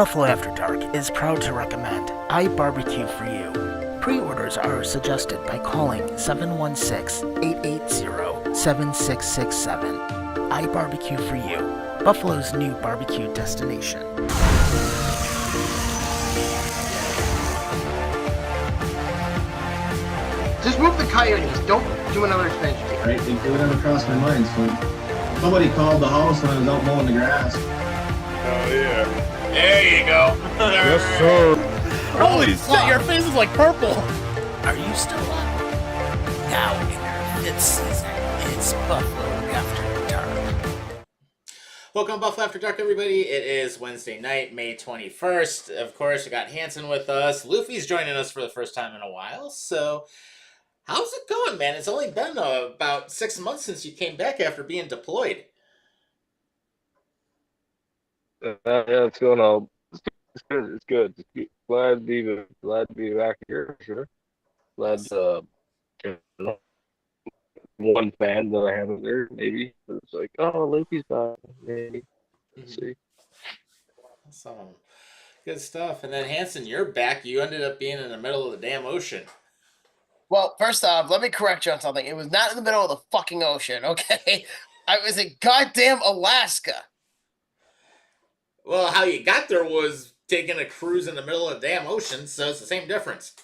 Buffalo After Dark is proud to recommend I Barbecue for You. Pre-orders are suggested by calling 716-880-7667. I Barbecue for You, Buffalo's new barbecue destination. Just move the coyotes. Don't do another expansion. Right? It never crossed my mind. So somebody called the house when I was out mowing the grass. Oh yeah. There you go. Yes, sir. Holy shit, your face is like purple. Are you still up? Now in your 5th season, it's Buffalo After Dark. Welcome to Buffalo After Dark, everybody. It is Wednesday night, May 21st. Of course, we got Hanson with us. Luffy's joining us for the first time in a while. So, how's it going, man? It's only been about 6 months since you came back after being deployed. Yeah, it's going all. It's good. It's good. It's good. Glad to be back here. Sure. Glad one fan that I haven't there. Maybe it's like, oh, Luffy's back. Maybe. Let's see. Awesome. Good stuff. And then Hanson, you're back. You ended up being in the middle of the damn ocean. Well, first off, let me correct you on something. It was not in the middle of the fucking ocean, okay? I was in goddamn Alaska. Well, how you got there was taking a cruise in the middle of the damn ocean, so it's the same difference.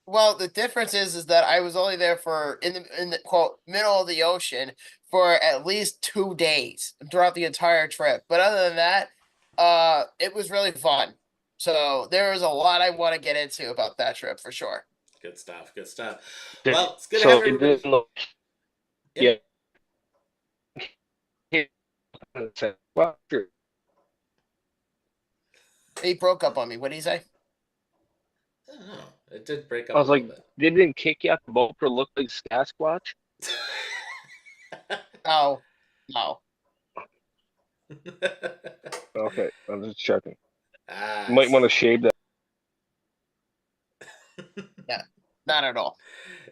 Well, the difference is that I was only there for in the quote middle of the ocean for at least 2 days throughout the entire trip. But other than that, it was really fun. So there was a lot I want to get into about that trip for sure. Good stuff. Good stuff. Well, it's good to So have it everybody. didn't look. Yeah. Well, sure. He broke up on me. What did he say? I don't know. It did break up I was a little like, didn't kick you out the boat for look like Sasquatch? Oh, no. bit. Okay, I'm just checking. Ah, You might want to shave that. Not at all.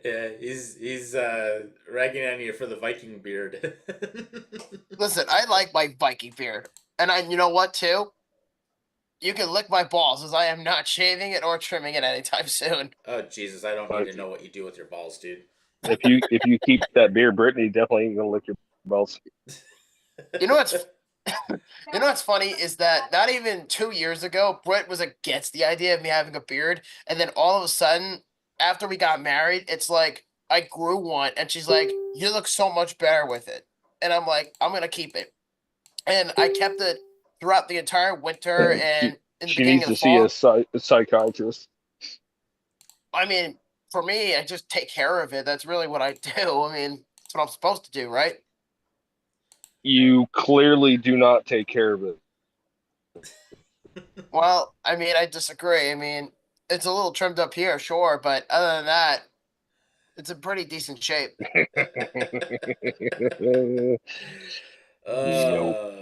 Yeah, he's ragging on you for the Viking beard. Listen, I like my Viking beard. And you know what, too? You can lick my balls, as I am not shaving it or trimming it anytime soon. Oh Jesus, I don't need to know what you do with your balls, dude. If you keep that beard, Brittany definitely ain't gonna lick your balls. You know what's you know what's funny is that not even 2 years ago, Britt was against the idea of me having a beard, and then all of a sudden, after we got married, it's like I grew one, and she's like, "You look so much better with it," and I'm like, "I'm gonna keep it," and I kept it throughout the entire winter and in the She beginning needs of to the see fall. a psychiatrist. I mean, for me, I just take care of it. That's really what I do. I mean, that's what I'm supposed to do, right? You clearly do not take care of it. Well, I mean, I disagree. I mean, it's a little trimmed up here, sure, but other than that, it's in pretty decent shape. Uh,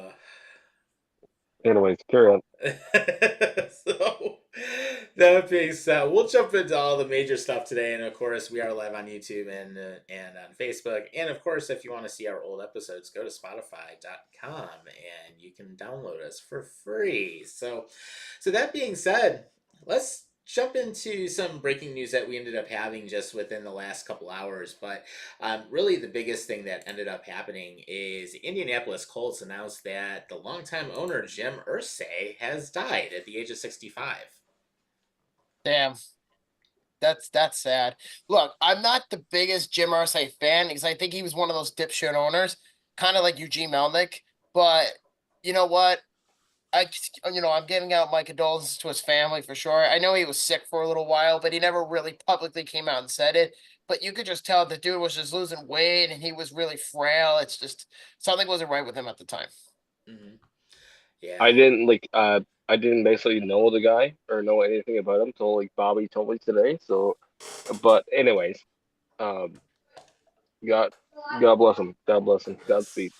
Anyways, carry on. so that being said, we'll jump into all the major stuff today, and of course, we are live on YouTube and on Facebook, and of course, if you want to see our old episodes, go to Spotify.com and you can download us for free. So that being said, let's jump into some breaking news that we ended up having just within the last couple hours. But really, the biggest thing that ended up happening is Indianapolis Colts announced that the longtime owner, Jim Irsay, has died at the age of 65. Damn, that's sad. Look, I'm not the biggest Jim Irsay fan because I think he was one of those dipshit owners, kind of like Eugene Melnick. But you know what? I'm giving out my condolences to his family for sure. I know he was sick for a little while, but he never really publicly came out and said it. But you could just tell the dude was just losing weight and he was really frail. It's just something wasn't right with him at the time. Mm-hmm. Yeah. I didn't basically know the guy or know anything about him until like Bobby told me today. So, but anyways, God bless him. God bless him. Godspeed.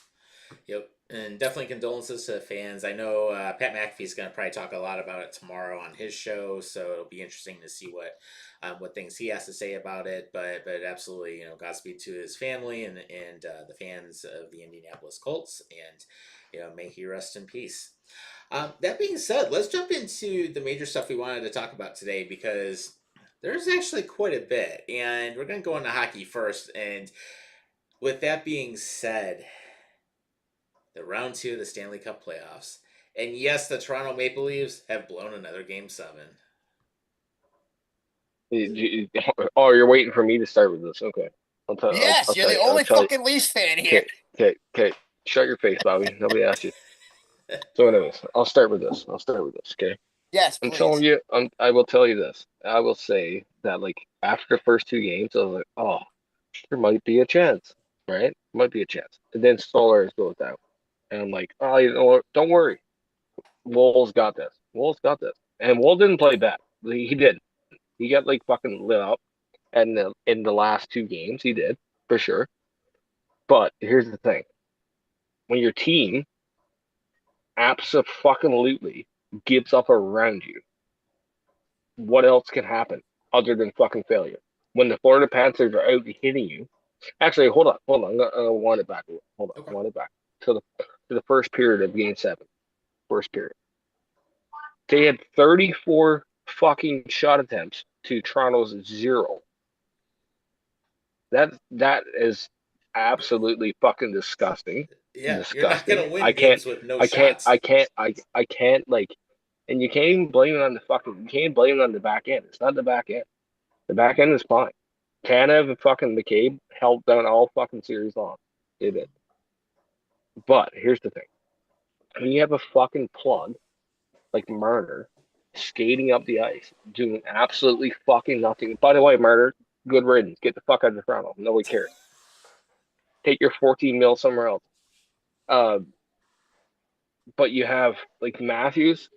Yep. And definitely condolences to the fans. I know Pat McAfee's going to probably talk a lot about it tomorrow on his show, so it'll be interesting to see what things he has to say about it. But absolutely, Godspeed to his family and the fans of the Indianapolis Colts, and may he rest in peace. That being said, let's jump into the major stuff we wanted to talk about today, because there's actually quite a bit, and we're going to go into hockey first. And with that being said, the round 2 of the Stanley Cup playoffs. And yes, the Toronto Maple Leafs have blown another Game 7. Oh, you're waiting for me to start with this. Okay. Yes, I'll you're tell the you. I'll only tell you. fucking Leafs fan here. Okay. Shut your face, Bobby. Nobody asked you. So, anyways, I'll start with this. Okay. Yes, I'm please. telling you, I will tell you this. I will say that, like, after the first 2 games, I was like, oh, there might be a chance, right? Might be a chance. And then Stolarz goes down. And I'm like, oh, you know what? Don't worry. Wolves got this. And Wool didn't play bad. He did. He got, like, fucking lit up. And in the last 2 games, he did, for sure. But here's the thing. When your team absolutely gives up around you, what else can happen other than fucking failure? When the Florida Panthers are out hitting you, actually, hold on, I'm gonna wind it back. Okay. Wind it back to the first period of Game 7. First period, they had 34 fucking shot attempts to Toronto's 0. That is absolutely fucking disgusting. Yeah, you're not going to win I games with no shots. I can't like, and you can't even blame it on the back end. It's not the back end. The back end is fine. Tanev and fucking McCabe held down all fucking series long. They did. But here's the thing. When you have a fucking plug like Marner skating up the ice, doing absolutely fucking nothing. By the way, Marner, good riddance. Get the fuck out of Toronto. Nobody cares. Take your 14 mil somewhere else. But you have like Matthews.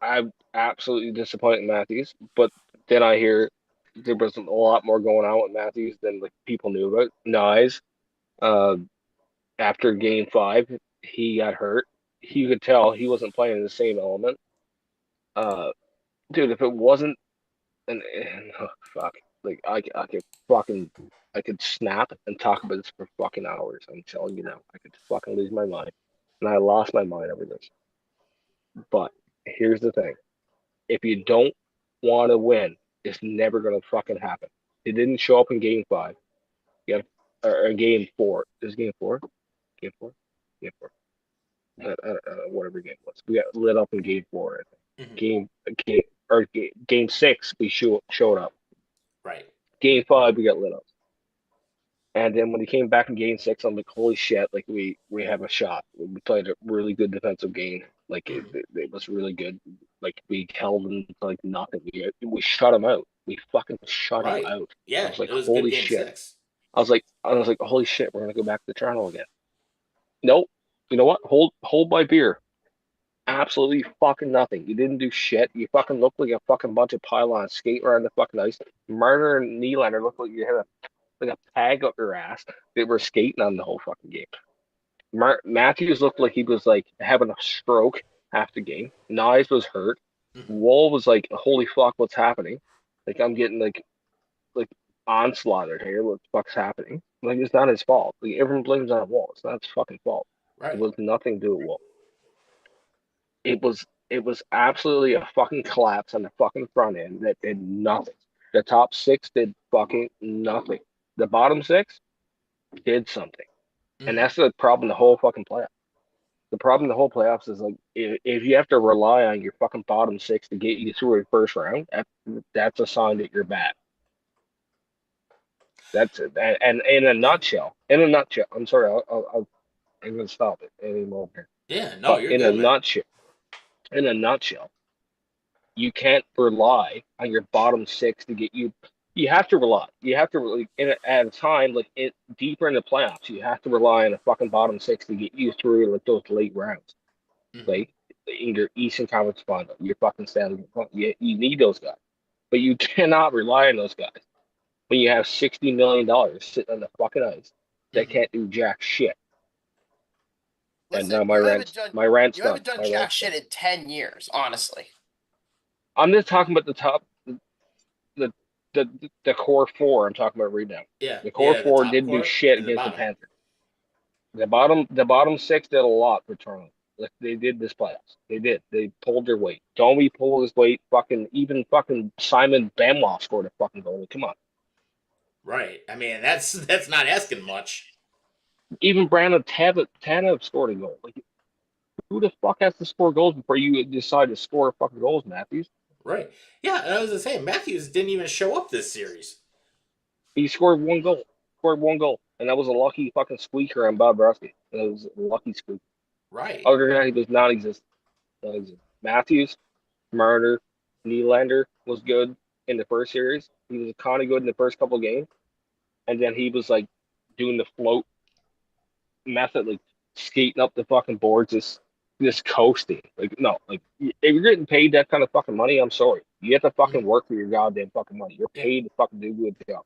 I'm absolutely disappointed in Matthews, but then I hear there was a lot more going on with Matthews than like people knew about. Nyes, after Game 5, he got hurt. You could tell he wasn't playing in the same element. Dude, if it wasn't oh, fuck, like I could snap and talk about this for fucking hours. I'm telling you now, I could fucking lose my mind, and I lost my mind over this. But here's the thing: if you don't want to win, it's never gonna fucking happen. It didn't show up in Game 5. Yeah, or in Game 4. Is Game 4? Game 4. Game 4. Whatever game it was. We got lit up in Game 4. I think. Game 6, we showed up. Right. Game 5, we got lit up. And then when he came back in Game 6, I'm like, holy shit! Like we have a shot. We played a really good defensive game. Like it was really good. Like we held them to like nothing. We shut him out. We fucking shut him out. Yeah, I was like, it was holy good Game shit! 6. I was like, holy shit! We're gonna go back to Toronto again. Nope. You know what? Hold my beer. Absolutely fucking nothing. You didn't do shit. You fucking looked like a fucking bunch of pylons skating around the fucking ice. Marner and Nylander looked like you had a tag up your ass. They were skating on the whole fucking game. Matthews looked like he was like having a stroke half the game. Nyes was hurt. Woll was like, holy fuck, what's happening? Like I'm getting like onslaughtered here. What the fuck's happening? Like it's not his fault. Like everyone blames on Woll. It's not his fucking fault. Right. It was nothing to do with Woll. It was absolutely a fucking collapse on the fucking front end that did nothing. The top 6 did fucking nothing. The bottom 6 did something. And that's the problem the whole fucking playoffs. The problem the whole playoffs is like if you have to rely on your fucking bottom 6 to get you through a first round, that's a sign that you're bad. That's it. And in a nutshell, I'm sorry, I'm gonna stop it anymore here. Yeah, no, but you're in good, a nutshell, you can't rely on your bottom 6 to get you. You have to rely. You have to really at a time like deeper in the playoffs. You have to rely on the fucking bottom 6 to get you through like those late rounds, like in your Eastern Conference final, your fucking Stanley. You need those guys, but you cannot rely on those guys when you have $60 million sitting on the fucking ice that can't do jack shit. And Listen, now my you haven't rant's done my rant's you done. haven't done My jack rant's shit done. in 10 years, honestly. I'm just talking about the top, the the core four. I'm talking about right now. Yeah, The core yeah, the four top didn't do core shit and the against the bottom. Panthers. The bottom six did a lot for Toronto. Like they did this playoffs. They did. They pulled their weight. Domi pulled his weight. Even fucking Simon Benoit scored a fucking goal. Come on. Right. I mean, that's not asking much. Even Brandon Tanev scored a goal. Like who the fuck has to score goals before you decide to score fucking goals, Matthews? Right. Yeah, and I was the same. Matthews didn't even show up this series. He scored one goal. Scored one goal. And that was a lucky fucking squeaker on Bob Brusky. It was a lucky squeak. Right. Other than that, he was non-existent. Matthews, Marner, Nylander was good in the first series. He was kind of good in the first couple of games. And then he was like doing the float method, like skating up the fucking boards, just coasting. Like, no, like if you're getting paid that kind of fucking money, I'm sorry. You have to fucking work for your goddamn fucking money. You're Yeah. paid to fucking do a good job.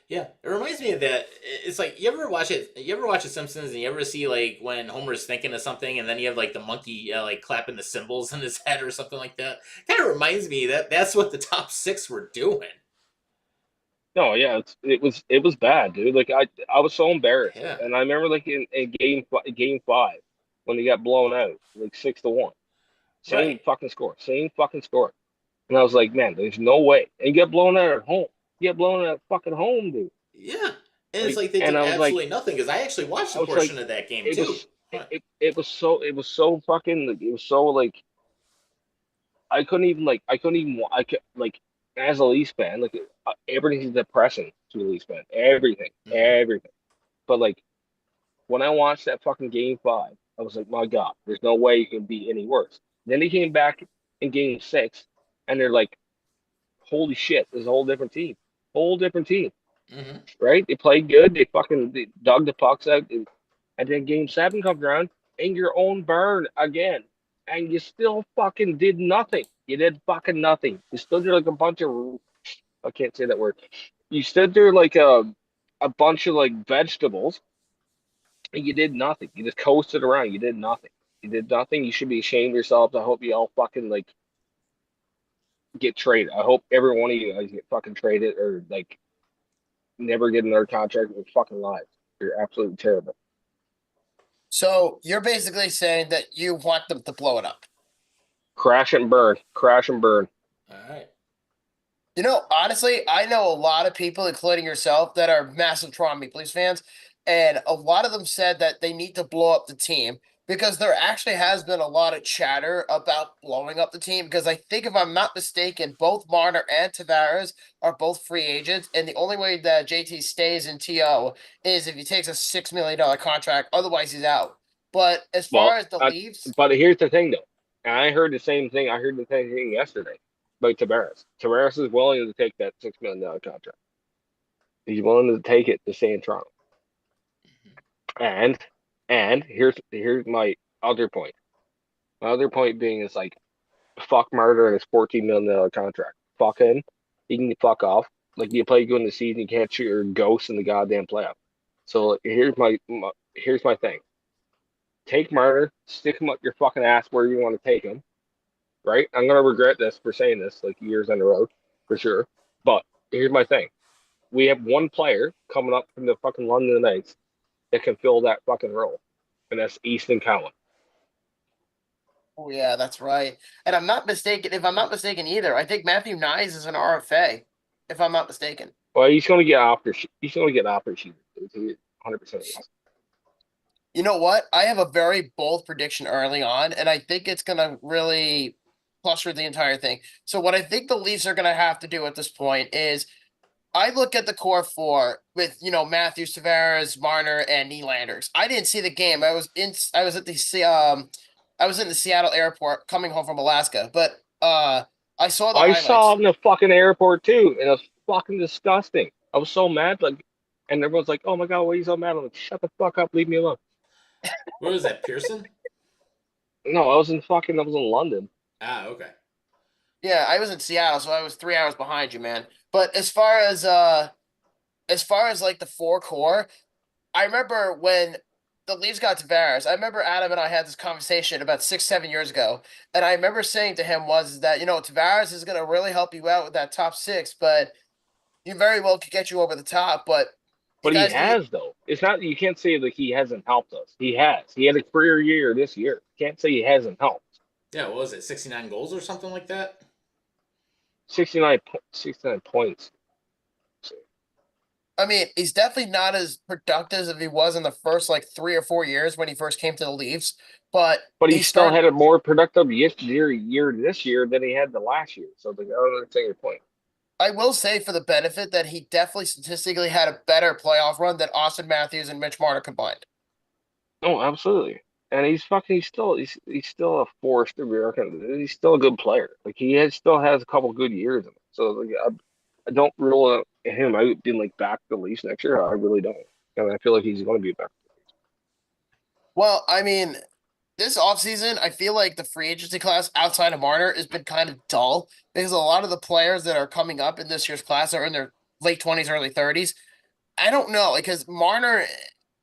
Yeah, it reminds me of that. It's like you ever watch it. You ever watch The Simpsons, and you ever see like when Homer's thinking of something, and then you have like the monkey like clapping the cymbals in his head or something like that. Kind of reminds me that that's what the top six were doing. No, yeah, it was bad, dude. Like I was so embarrassed, Yeah. and I remember like in game five when they got blown out like 6-1, Right. same fucking score, and I was like, man, there's no way. And you get blown out at home, you get blown out at fucking home, dude. Yeah. And it's Like, like they and did absolutely nothing because I actually watched I a was like, portion of that game it too. was it was so fucking like, it was so like I couldn't even I could like as a Leafs fan like everything's depressing to a Leafs fan, Mm-hmm. everything. But like when I watched that fucking game five, I was like, my God, there's no way it can be any worse. Then they came back in game six, and they're like, holy shit, there's a whole different team, Mm-hmm. right? They played good, they dug the pucks out, and then game seven comes around, and your own burn again, and you still fucking did nothing. You did fucking nothing. You stood there like a bunch of, I can't say that word. You stood there like a bunch of like vegetables, and you did nothing. You just coasted around. You did nothing. You did nothing. You should be ashamed of yourselves. I hope you all fucking like get traded. I hope every one of you guys get fucking traded or like never get another contract in your fucking lives. You're absolutely terrible. So you're basically saying that you want them to blow it up. Crash and burn. Crash and burn. All right. You know, honestly, I know a lot of people, including yourself, that are massive Toronto Maple Leafs fans, and a lot of them said that they need to blow up the team because there actually has been a lot of chatter about blowing up the team. Because I think, if I'm not mistaken, both Marner and Tavares are both free agents, and the only way that JT stays in TO is if he takes a $6 million contract. Otherwise, he's out. But as Well, far as the Leafs, but here's the thing though. And I heard the same thing. I heard the same thing yesterday about Tavares. Tavares is willing to take that $6 million contract. He's willing to take it to stay in Toronto. And here's my other point. My other point being is like fuck Martyr and his $14 million contract. Fuck him. He can fuck off. Like you play good in the season, you can't shoot your ghost in the goddamn playoff. So here's my thing. Take Martyr, stick him up your fucking ass where you want to take him. Right? I'm gonna regret this for saying this like years on the road, for sure. But here's my thing. We have one player coming up from the fucking London Knights that can fill that fucking role. And that's Easton Cowan. oh yeah, that's right. And I'm not mistaken. If I'm not mistaken either, I think Matthew Nyes is an RFA. If I'm not mistaken. Well, he's gonna get after he's gonna get after shooter. 100% is. You know what? I have a very bold prediction early on, and I think it's gonna really cluster the entire thing. So what I think the Leafs are gonna have to do at this point is I look at the core four with Matthews, Tavares, Marner, and Nylanders. I didn't see the game. I was at I was in the Seattle airport coming home from Alaska, but I saw the I saw highlights. him in the fucking airport too, and it was fucking disgusting. I was so mad, like, and everyone's like, "Oh my god, why are you so mad?" I'm like, "Shut the fuck up, leave me alone." Where was that, Pearson? No, I was in London. Ah, okay. Yeah, I was in Seattle, so I was 3 hours behind you, man. But as far as like the four core, I remember when the Leafs got Tavares, I remember Adam and I had this conversation about 6, 7 years ago, and I remember saying to him was that Tavares is going to really help you out with that top six, but he very well could get you over the top. But you But he guys need has though. It's not you can't say that he hasn't helped us. He has. He had a career year this year. Can't say he hasn't helped. Yeah, what was it? 69 goals or something like that? 69 points. I mean, he's definitely not as productive as he was in the first like 3 or 4 years when he first came to the Leafs, but But he he still started. had a more productive year this year than he had the last year. So like, I don't understand your point. I will say for the benefit that he definitely statistically had a better playoff run than Austin Matthews and Mitch Marner combined. Oh, absolutely. And he's still a forced American. He's still a good player. Like still has a couple good years in him. So like, I don't rule him out being like back to the Leafs next year. I really don't. And I feel like he's going to be back. Well, I mean, this offseason, I feel like the free agency class outside of Marner has been kind of dull because a lot of the players that are coming up in this year's class are in their late 20s, early 30s. I don't know, because Marner,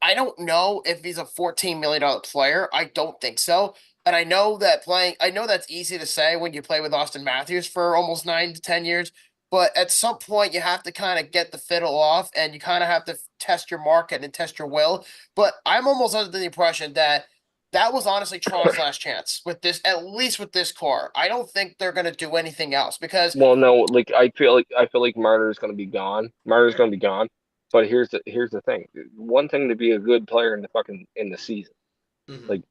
I don't know if he's a $14 million player. I don't think so. And I know that's easy to say when you play with Austin Matthews for almost 9 to 10 years. But at some point, you have to kind of get the fiddle off and you kind of have to test your market and test your will. But I'm almost under the impression that was honestly Toronto's last chance with this, at least with this core. I don't think they're going to do anything else because, Well, no, like I feel like Marner's going to be gone. Marner's going to be gone. But here's the thing. One thing to be a good player in the season. Mhm. Like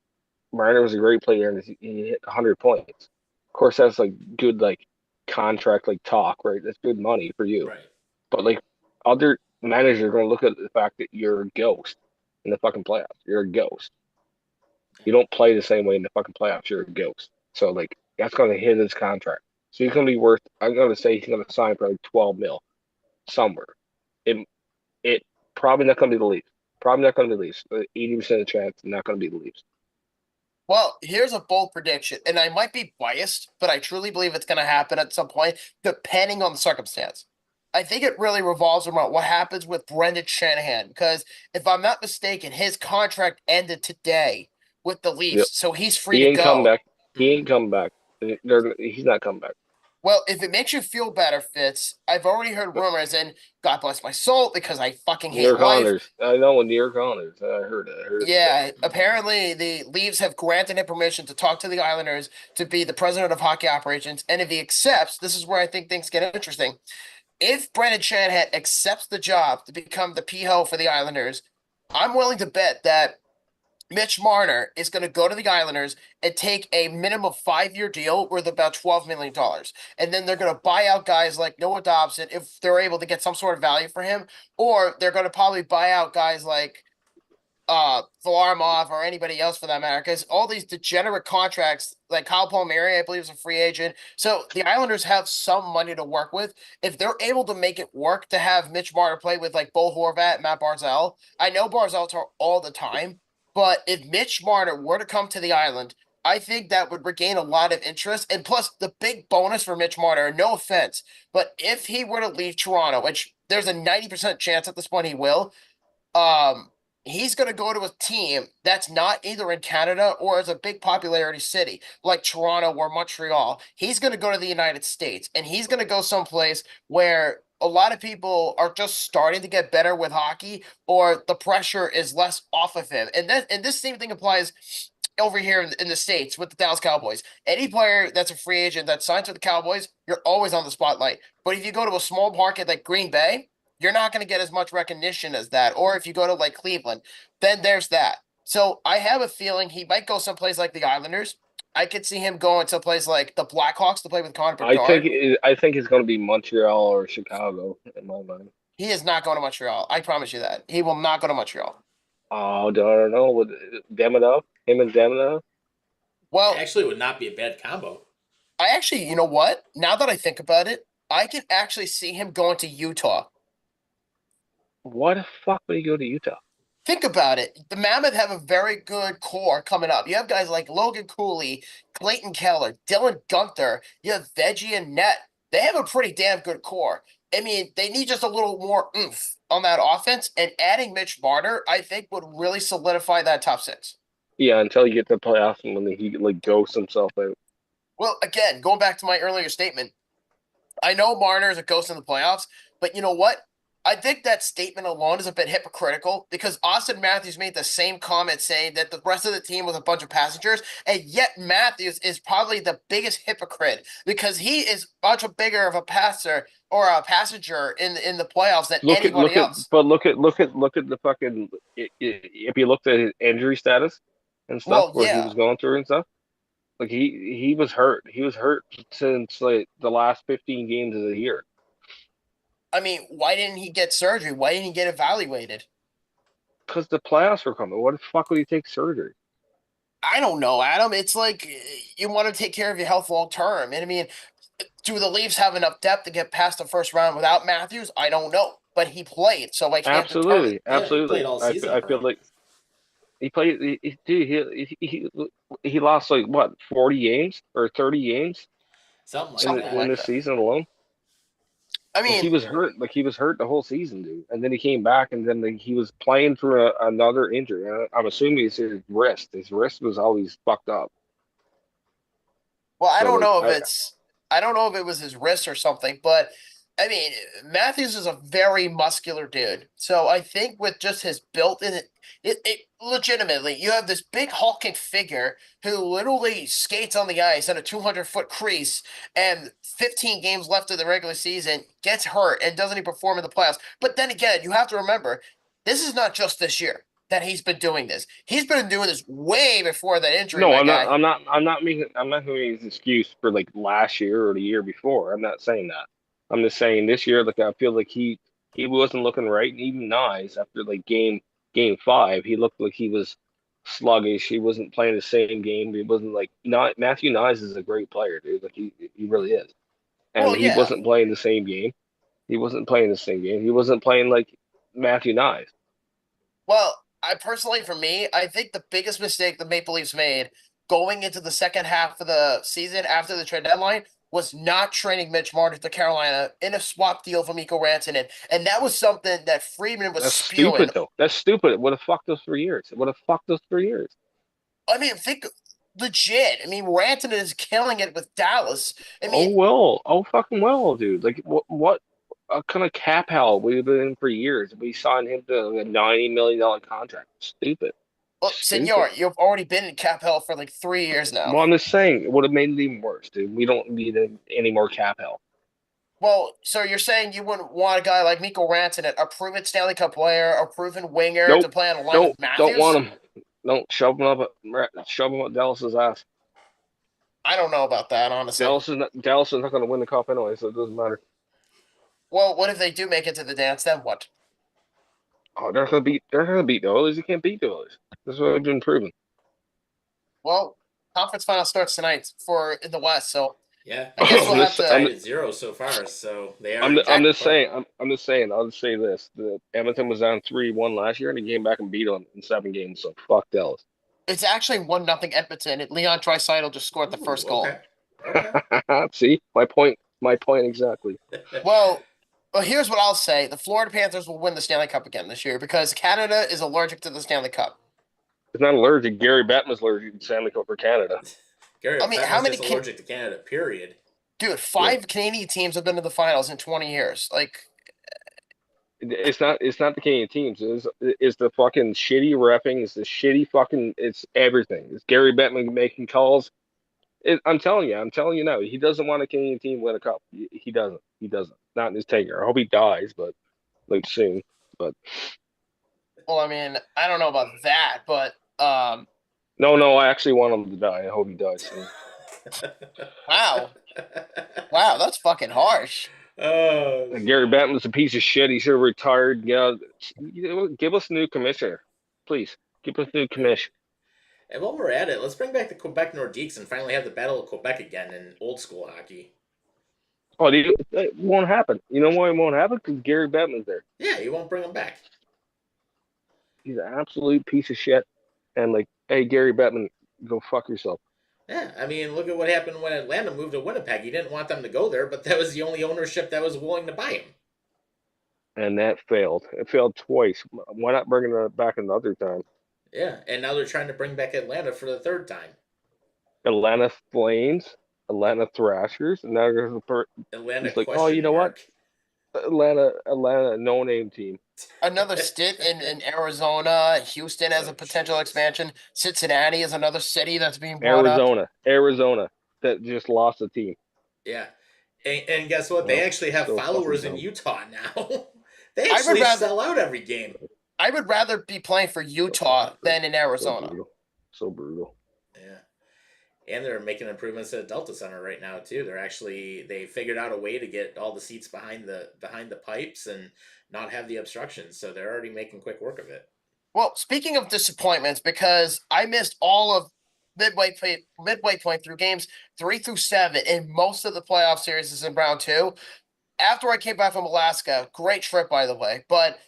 Marner was a great player and he hit 100 points. Of course, that's like good like contract like talk, right? That's good money for you. Right. But like other managers are going to look at the fact that you're a ghost in the fucking playoffs. You're a ghost. You don't play the same way in the fucking playoffs. You're a ghost. So like that's going to hit his contract. So he's going to be worth. I'm going to say he's going to sign for like 12 mil somewhere. It probably not going to be the Leafs. Probably not going to be the Leafs. 80% of the chance not going to be the Leafs. well, here's a bold prediction, and I might be biased, but I truly believe it's going to happen at some point, depending on the circumstance. I think it really revolves around what happens with Brendan Shanahan, because if I'm not mistaken, his contract ended today with the Yep. Leafs, so he's free He to ain't come go. back. He ain't come back. He's not coming back. Well, if it makes you feel better, Fitz, I've already heard rumors, and God bless my soul, because I fucking New hate York life. Islanders. I know New York Islanders. I heard it. I heard it. Yeah, apparently the Leafs have granted him permission to talk to the Islanders to be the president of hockey operations, and if he accepts, this is where I think things get interesting. If Brendan Shanahan accepts the job to become the PO for the Islanders, I'm willing to bet that Mitch Marner is going to go to the Islanders and take a minimum 5-year deal worth about $12 million. And then they're going to buy out guys like Noah Dobson if they're able to get some sort of value for him, or they're going to probably buy out guys like Varlamov or anybody else for that matter, because all these degenerate contracts, like Kyle Palmieri, I believe is a free agent. So the Islanders have some money to work with. If they're able to make it work to have Mitch Marner play with like Bo Horvat, Matt Barzal, I know Barzal's hurt all the time, but if Mitch Marner were to come to the island, I think that would regain a lot of interest. And plus, the big bonus for Mitch Marner, no offense, but if he were to leave Toronto, which there's a 90% chance at this point he will, he's going to go to a team that's not either in Canada or is a big popularity city like Toronto or Montreal. He's going to go to the United States, and he's going to go someplace where a lot of people are just starting to get better with hockey, or the pressure is less off of him. And this same thing applies over here in the States with the Dallas Cowboys. Any player that's a free agent that signs with the Cowboys, you're always on the spotlight. But if you go to a small market like Green Bay, you're not going to get as much recognition as that. Or if you go to like Cleveland, then there's that. So I have a feeling he might go someplace like the Islanders. I could see him going to a place like the Blackhawks to play with Connor Bedard. I think it's going to be Montreal or Chicago in my mind. He is not going to Montreal. I promise you that. He will not go to Montreal. Oh, I don't know. With Demidov, him and Demidov. Well, It actually would not be a bad combo. I actually, you know what? Now that I think about it, I can actually see him going to Utah. Why the fuck would he go to Utah? Think about it. The Mammoth have a very good core coming up. You have guys like Logan Cooley, Clayton Keller, Dylan Gunther. You have Veggie and Net. They have a pretty damn good core. I mean, they need just a little more oomph on that offense, and adding Mitch Marner, I think, would really solidify that top six. Yeah, until you get to the playoffs and when he like ghosts himself out. Well, again, going back to my earlier statement, I know Marner is a ghost in the playoffs, but you know what? I think that statement alone is a bit hypocritical because Austin Matthews made the same comment saying that the rest of the team was a bunch of passengers, and yet Matthews is probably the biggest hypocrite because he is much bigger of a passer or a passenger in the playoffs than anybody else. Look at the fucking. If you looked at his injury status and stuff, Well, where he yeah. was going through and stuff, like he was hurt. He was hurt since like the last 15 games of the year. I mean, why didn't he get surgery? Why didn't he get evaluated? Because the playoffs were coming. What the fuck would he take surgery? I don't know, Adam. It's like you want to take care of your health long term. And I mean, do the Leafs have enough depth to get past the first round without Matthews? I don't know. But he played, so I can't determine. Yeah, he Absolutely. played all season I for feel him. like he played. He lost like what 40 games or 30 games Something like Something that. in this season alone. I Like he mean, was hurt. Like he was hurt the whole season, dude. And then he came back, and then he was playing through another injury. And I'm assuming it's his wrist. His wrist was always fucked up. well, I So don't like, know if I don't know if it was his wrist or something, but I mean, Matthews is a very muscular dude. So I think with just his built in it legitimately, you have this big hulking figure who literally skates on the ice at a 200-foot crease and 15 games left of the regular season, gets hurt and doesn't even perform in the playoffs. But then again, you have to remember, this is not just this year that he's been doing this. He's been doing this way before that injury, no, my I'm not. guy. I'm not making his excuse for like last year or the year before. I'm not saying that. I'm just saying this year, like I feel like he wasn't looking right, and even Nyes after like game 5, he looked like he was sluggish. He wasn't playing the same game. He wasn't like not Matthew Nyes is a great player, dude. Like he really is, and Well, he yeah. wasn't playing the same game. He wasn't playing the same game. He wasn't playing like Matthew Nyes. Well, I personally, for me, I think the biggest mistake the Maple Leafs made going into the second half of the season after the trade deadline was not trading Mitch Marner to Carolina in a swap deal for Mikko Rantanen, and that was something that Friedman was That's spewing. stupid though. That's stupid. It would have fucked us for years. It would have fucked us for years. I mean, think legit. I mean, Rantanen is killing it with Dallas. I mean, Oh fucking well, dude. Like what kind of cap hell we've been in for years? We signed him to a $90 million contract. Stupid. look, Stupid. Senor, you've already been in cap hell for like 3 years now. Well, I'm just saying it would have made it even worse, dude. We don't need any more cap hell. Well, so you're saying you wouldn't want a guy like Mikko Rantanen, a proven Stanley Cup player, a proven winger, to Nope. play on a line Nope. with Matthews? Don't want him. Don't shove him up Dallas's ass. I don't know about that, honestly. Dallas is not going to win the cup anyway, so it doesn't matter. Well, what if they do make it to the dance? Then what? Oh, they're going to beat the Oilers. You can't beat the Oilers. This is what I've been proven. Well, conference final starts tonight for in the West, so Yeah, I guess we'll have to. tied at 0 so far, so they are. I'm just jackpot. saying. I'm just saying. I'll just say this: the Edmonton was down 3-1 last year, and he came back and beat them in 7 games. So fuck Dallas. It's actually 1-0 Edmonton. And Leon Draisaitl just scored the first goal. Okay. See my point. My point exactly. Well, here's what I'll say: the Florida Panthers will win the Stanley Cup again this year because Canada is allergic to the Stanley Cup. It's not allergic. Gary Bettman's allergic to Stanley Cup for Canada. Gary, I mean, how many just allergic to Canada? Period. Dude, 5 Canadian teams have been to the finals in 20 years. Like, It's not the Canadian teams. It's the fucking shitty refing. It's the shitty fucking. It's everything. It's Gary Bettman making calls. I'm telling you now. He doesn't want a Canadian team to win a cup. He doesn't. He doesn't. Not in his tenure. I hope he dies, but like soon. But well, I mean, I don't know about that, but no, I actually want him to die. I hope he dies soon. wow, that's fucking harsh. Oh, Gary Bettman's a piece of shit. He should have retired. Yeah, give us a new commissioner, please. Give us a new commission. and while we're at it, let's bring back the Quebec Nordiques and finally have the Battle of Quebec again in old school hockey. Oh, it won't happen. You know why it won't happen? Because Gary Bettman's there. Yeah, you won't bring them back. He's an absolute piece of shit. And like, hey, Gary Bettman, go fuck yourself. Yeah, I mean, look at what happened when Atlanta moved to Winnipeg. He didn't want them to go there, but that was the only ownership that was willing to buy him. and that failed. It failed twice. Why not bring it back another time? Yeah, and now they're trying to bring back Atlanta for the third time. Atlanta Flames, Atlanta Thrashers, and now there's Atlanta he's like, oh, you question know what? mark. Atlanta, no name team. Another stint in Arizona, Houston as Oh, a potential Jesus. expansion. Cincinnati is another city that's being brought up. Arizona, that just lost a team. Yeah. And guess what? They Well, actually have so followers fucking in dumb. Utah now. They I would actually rather sell out every game. I would rather be playing for Utah than in So Arizona. brutal. So brutal. Yeah. And they're making improvements at Delta Center right now too. They figured out a way to get all the seats behind the pipes and not have the obstructions. So they're already making quick work of it. Well, speaking of disappointments, because I missed all of midway point through games 3 through 7 in most of the playoff series is in round 2. After I came back from Alaska, great trip by the way, but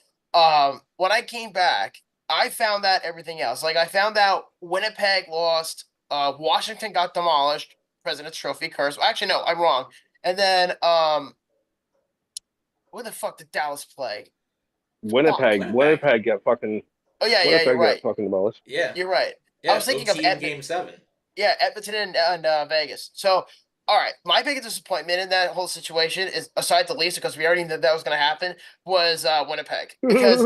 when I came back, I found out everything else. Like I found out Winnipeg lost, Washington got demolished, President's Trophy curse. Actually, no, I'm wrong. And then where the fuck did Dallas play? Winnipeg got fucking. Oh yeah, Winnipeg you're right. got fucking demolished. Yeah. You're right. Yeah. I was thinking of OT in Edmonton. Game 7. Yeah, Edmonton and Vegas. So, all right, my biggest disappointment in that whole situation is, aside the Leafs, because we already knew that was going to happen, was Winnipeg. Because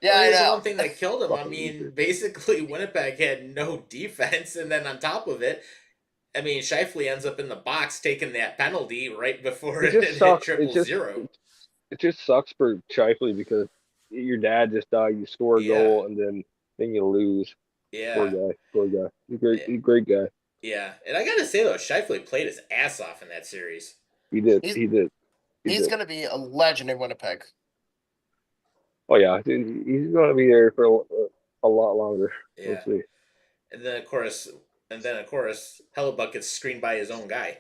yeah, Well, I here's the know. one thing that killed him. I Fucking mean, loser. basically Winnipeg had no defense, and then on top of it, I mean, Shifley ends up in the box taking that penalty right before It it just hit sucks. 0-0. It just sucks for Shifley because your dad just died. You score a Yeah. goal and then you lose. Poor Yeah, guy. Poor guy. He's a great guy. yeah. And I gotta say though, Shifley played his ass off in that series. He did. He's- He did. He He's did. going to be a legend in Winnipeg. Oh yeah, he's going to be there for a lot longer. Yeah. We'll see. And then of course, Hellebuck gets screened by his own guy.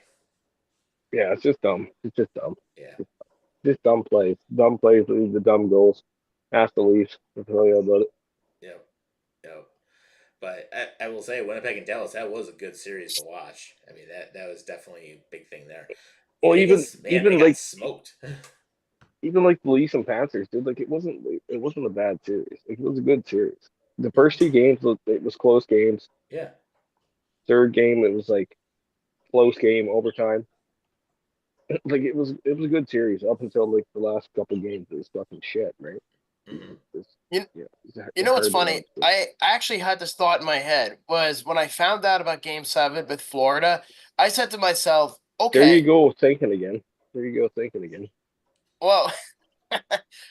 Yeah, it's just dumb. It's just dumb. Yeah. Just dumb plays. Dumb plays lead to dumb goals. Ask the Leafs. I'll tell you about it. Yep. Yep. But I will say, Winnipeg and Dallas, that was a good series to watch. I mean, that was definitely a big thing there. Well, Vegas, even they got like smoked. even like the Leafs and Panthers, dude. Like it wasn't a bad series. It was a good series. The first 2 games it was close games. Yeah. Third game it was like close game overtime. Like it was a good series up until like the last couple games. It was fucking shit, right? Mhm. You know what's funny? I actually had this thought in my head was when I found out about Game 7 with Florida, I said to myself, okay. There you go thinking again. Well,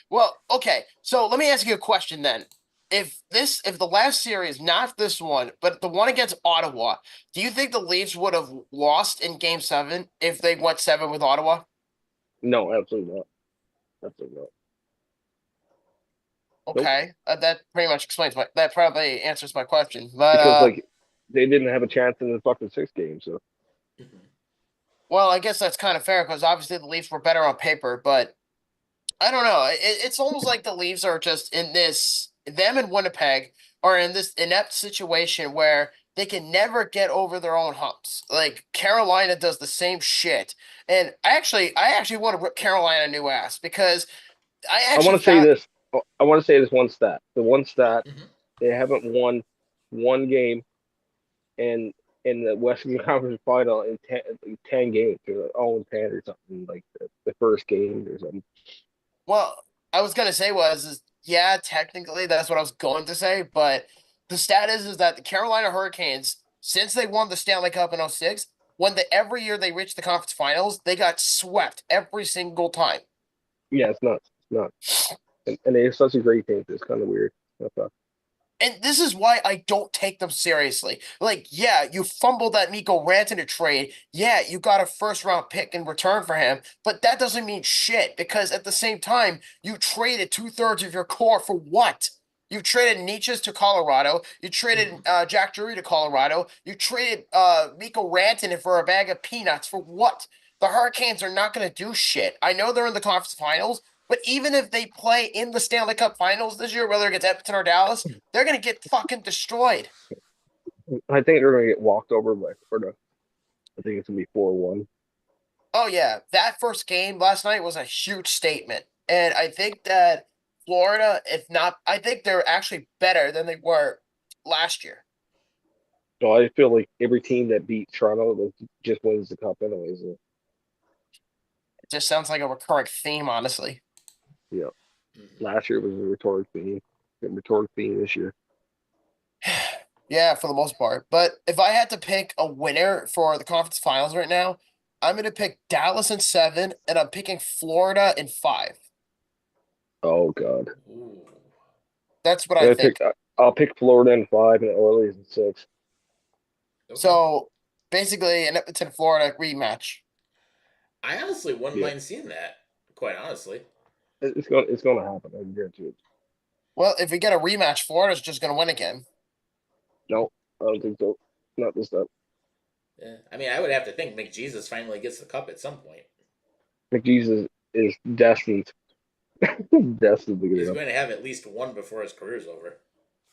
well, okay. So let me ask you a question then. If the last series, not this one, but the one against Ottawa, do you think the Leafs would have lost in Game 7 if they went 7 with Ottawa? No, absolutely not. Absolutely not. Okay, that pretty much that probably answers my question. But Because like they didn't have a chance in the fucking 6 games. So Mhm. well, I guess that's kind of fair because obviously the Leafs were better on paper, but I don't know. It's almost like the Leafs are just in this. Them and Winnipeg are in this inept situation where they can never get over their own humps. Like Carolina does the same shit, and I actually want to rip Carolina a new ass because I I actually want to say found- this. I want to say this one stat. The one stat Mhm. they haven't won one game, and in the Western Conference Final in 10 games. They're 0-10 or something like the first game or something. Well, I was gonna say yeah, technically that's what I was going to say, but the stat is that the Carolina Hurricanes, since they won the Stanley Cup in 06, every year they reached the conference finals, they got swept every single time. Yeah, it's nuts. It's nuts. And they have such a great team. It's kind of weird. And this is why I don't take them seriously. Like, yeah, you fumbled that Mikko Rantanen trade. Yeah, you got a first-round pick in return for him, but that doesn't mean shit because at the same time, you traded 2/3 of your core for what? You traded Nietzsche's to Colorado. You traded Jack Drury to Colorado. You traded Mikko Rantanen for a bag of peanuts for what? The Hurricanes are not going to do shit. I know they're in the conference finals, but even if they play in the Stanley Cup Finals this year, whether it gets Edmonton or Dallas, they're gonna get fucking destroyed. I think they're going to get walked over by Florida. I think it's going to be 4-1. Oh yeah, that first game last night was a huge statement, and I think that Florida, if not, I think they're actually better than they were last year. So I feel like every team that beat Toronto just wins the cup anyways. It just sounds like a recurring theme, honestly. Yeah. Mhm. Last year was a rhetoric theme. Rhetoric theme this year. Yeah, for the most part. But if I had to pick a winner for the conference finals right now, I'm gonna pick Dallas in 7, and I'm picking Florida in 5. Oh god. Ooh. That's what I think. I'll pick Florida in 5 and Orleans in 6. Okay. So basically, an Edmonton Florida rematch. I honestly wouldn't Yeah. mind seeing that. Quite honestly. It's gonna happen. I guarantee it. Well, if we get a rematch, Florida's just gonna win again. No, I don't think so. Not this time. Yeah. I mean, I would have to think McJesus finally gets the cup at some point. McJesus is destined. destined to get He's it. going to have at least one before his career's over.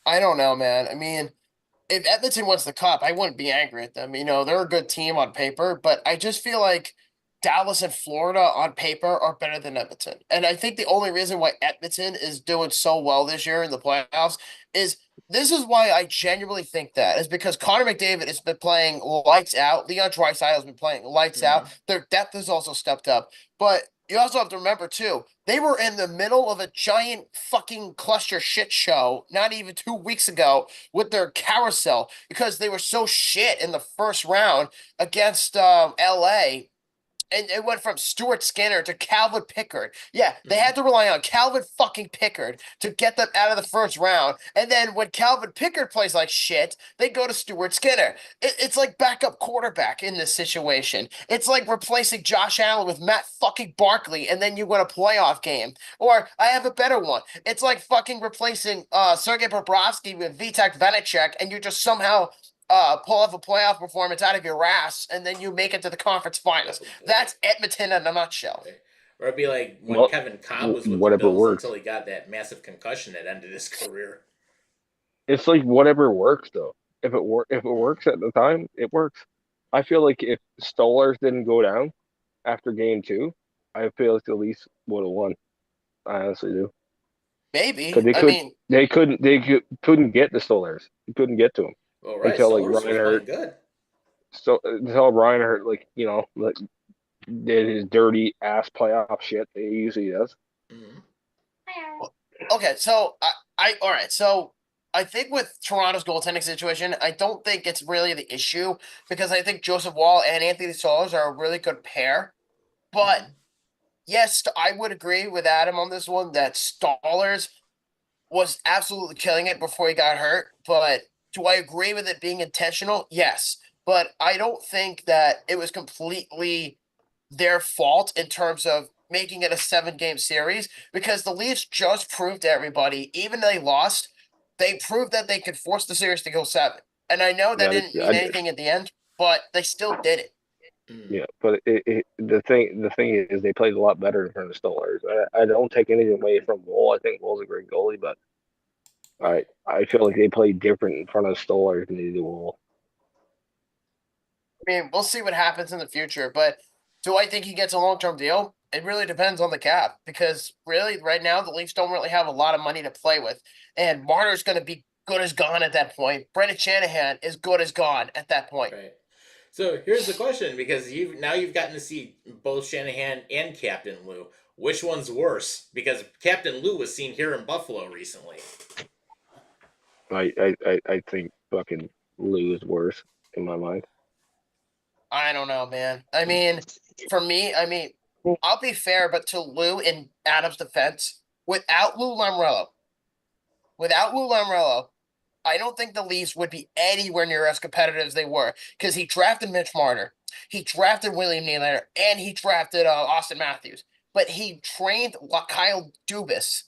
I don't know, man. I mean, if Edmonton wins the cup, I wouldn't be angry at them. You know, they're a good team on paper, but I just feel like Dallas and Florida on paper are better than Edmonton. And I think the only reason why Edmonton is doing so well this year in the playoffs is this is why I genuinely think that is because Connor McDavid has been playing lights out. Leon Draisaitl has been playing lights out. Their depth has also stepped up. But you also have to remember too, they were in the middle of a giant fucking cluster shit show not even 2 weeks ago with their carousel because they were so shit in the first round against LA. And it went from Stuart Skinner to Calvin Pickard. Yeah, they had to rely on Calvin fucking Pickard to get them out of the first round. And then when Calvin Pickard plays like shit, they go to Stuart Skinner. It's like backup quarterback in this situation. It's like replacing Josh Allen with Matt fucking Barkley, and then you win a playoff game. Or I have a better one. It's like fucking replacing Sergei Bobrovsky with Vitek Vanacek, and you just somehow pull off a playoff performance out of your ass, and then you make it to the conference finals. That's Edmonton in a nutshell. Or it'd be like when Well, Kevin Cobb was with the whatever Bills works. until he got that massive concussion that ended his career. It's like whatever works though. If it works at the time, it works. I feel like if Stollers didn't go down after game 2, I feel like the Leafs would have won. I honestly do. Maybe. Because couldn't get the Stollers. They couldn't get to them Well, right, until like Stollers was Reinhardt. playing good. So until Reinhardt, like like did his dirty ass playoff shit that he usually does. Mhm. Okay, so I all right, so I think with Toronto's goaltending situation, I don't think it's really the issue because I think Joseph Wall and Anthony Stollers are a really good pair. But yes, I would agree with Adam on this one that Stollers was absolutely killing it before he got hurt. But do I agree with it being intentional? Yes. But I don't think that it was completely their fault in terms of making it a 7 game series because the Leafs just proved to everybody, even though they lost, they proved that they could force the series to go 7. And I know that didn't mean anything at the end, but they still did it. Yeah, but the thing is they played a lot better in front of Stollers. I don't take anything away from Wool. I think Wool's a great goalie, but I feel like they played different in front of Stollers than they do Wool. I mean, we'll see what happens in the future, but do I think he gets a long-term deal? It really depends on the cap because really right now the Leafs don't really have a lot of money to play with. And Marner's going to be good as gone at that point. Brendan Shanahan is good as gone at that point. Right. So here's the question, because you've gotten to see both Shanahan and Captain Lou. Which one's worse? Because Captain Lou was seen here in Buffalo recently. I think fucking Lou is worse in my mind. I don't know, man. I mean, for me, I'll be fair, but to Lou in Adam's defense, without Lou Lamoriello, I don't think the Leafs would be anywhere near as competitive as they were because he drafted Mitch Marner, he drafted William Nylander, and he drafted Austin Matthews. But he trained Kyle Dubas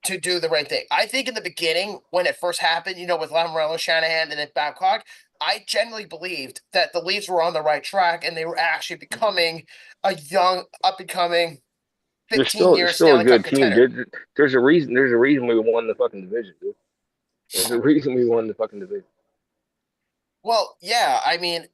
to do the right thing. I think in the beginning, when it first happened, with Lamoriello, Shanahan, and then Babcock, I genuinely believed that the Leafs were on the right track and they were actually becoming a young, up-and-coming, They're 15-year still a Stanley Cup good team. contender. There's a reason we won the fucking division, dude. There's a reason we won the fucking division. Well, yeah, I mean,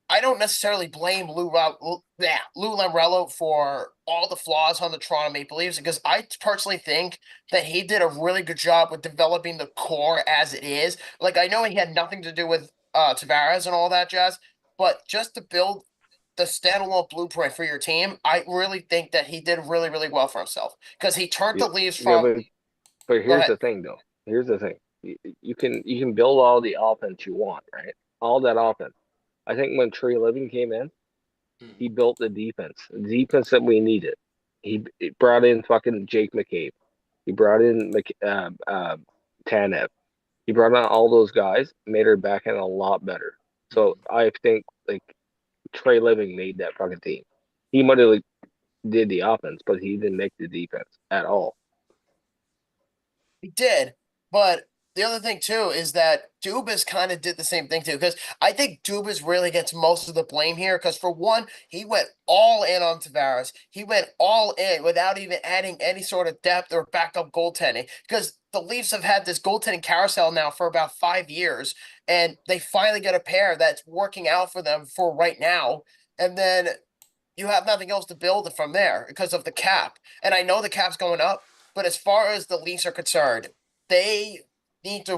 I don't necessarily blame Lou Lamoriello for all the flaws on the Toronto Maple Leafs because I personally think that he did a really good job with developing the core as it is. Like I know he had nothing to do with Tavares and all that jazz, but just to build the standalone blueprint for your team, I really think that he did really, really well for himself because he turned the Leafs Yeah, from. but Go here's ahead. the thing, though. Here's the thing. You can build all the offense you want, right? All that offense. I think when Trey Living came in, he built the defense that we needed. He brought in fucking Jake McCabe. He brought in Tanev. He brought in all those guys, made our back end a lot better. So I think like Trey Living made that fucking team. He might have did the offense, but he didn't make the defense at all. He did, but the other thing too is that Dubas kind of did the same thing too. Because I think Dubas really gets most of the blame here. Because for one, he went all in on Tavares. He went all in without even adding any sort of depth or backup goaltending. Because the Leafs have had this goaltending carousel now for about 5 years, and they finally get a pair that's working out for them for right now. And then you have nothing else to build from there because of the cap. And I know the cap's going up, but as far as the Leafs are concerned, they need to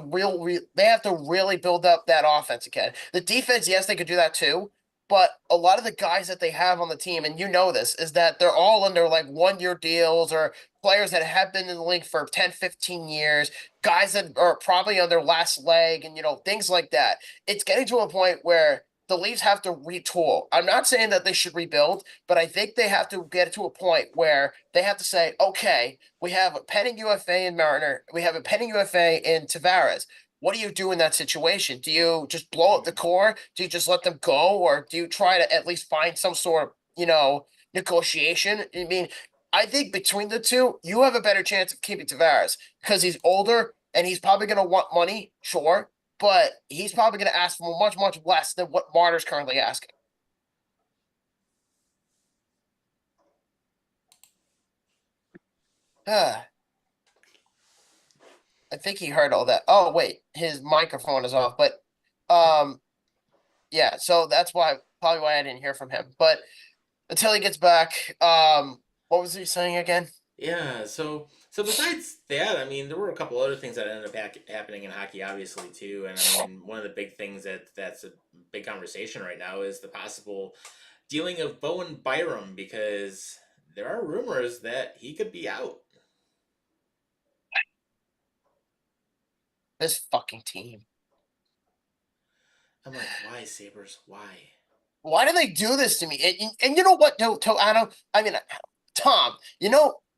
they have to really build up that offense again. The defense, yes, they could do that too, but a lot of the guys that they have on the team, and you know this, is that they're all under like 1-year deals or players that have been in the league for 10, 15 years, guys that are probably on their last leg and things like that. It's getting to a point where the Leafs have to retool. I'm not saying that they should rebuild, but I think they have to get to a point where they have to say, okay, we have a pending UFA in Mariner. We have a pending UFA in Tavares. What do you do in that situation? Do you just blow up the core? Do you just let them go? Or do you try to at least find some sort of, negotiation? I mean, I think between the two, you have a better chance of keeping Tavares because he's older and he's probably going to want money, sure, but he's probably going to ask for much, much less than what Marner's currently asking. I think he heard all that. Oh, wait, his microphone is off, but yeah, so that's probably why I didn't hear from him. But until he gets back, what was he saying again? Yeah, so besides that, I mean, there were a couple other things that ended up happening in hockey, obviously too. And I mean, one of the big things that's a big conversation right now is the possible dealing of Bowen Byram because there are rumors that he could be out. This fucking team. I'm like, why, Sabres? Why? Why do they do this to me? And you know what, Tom,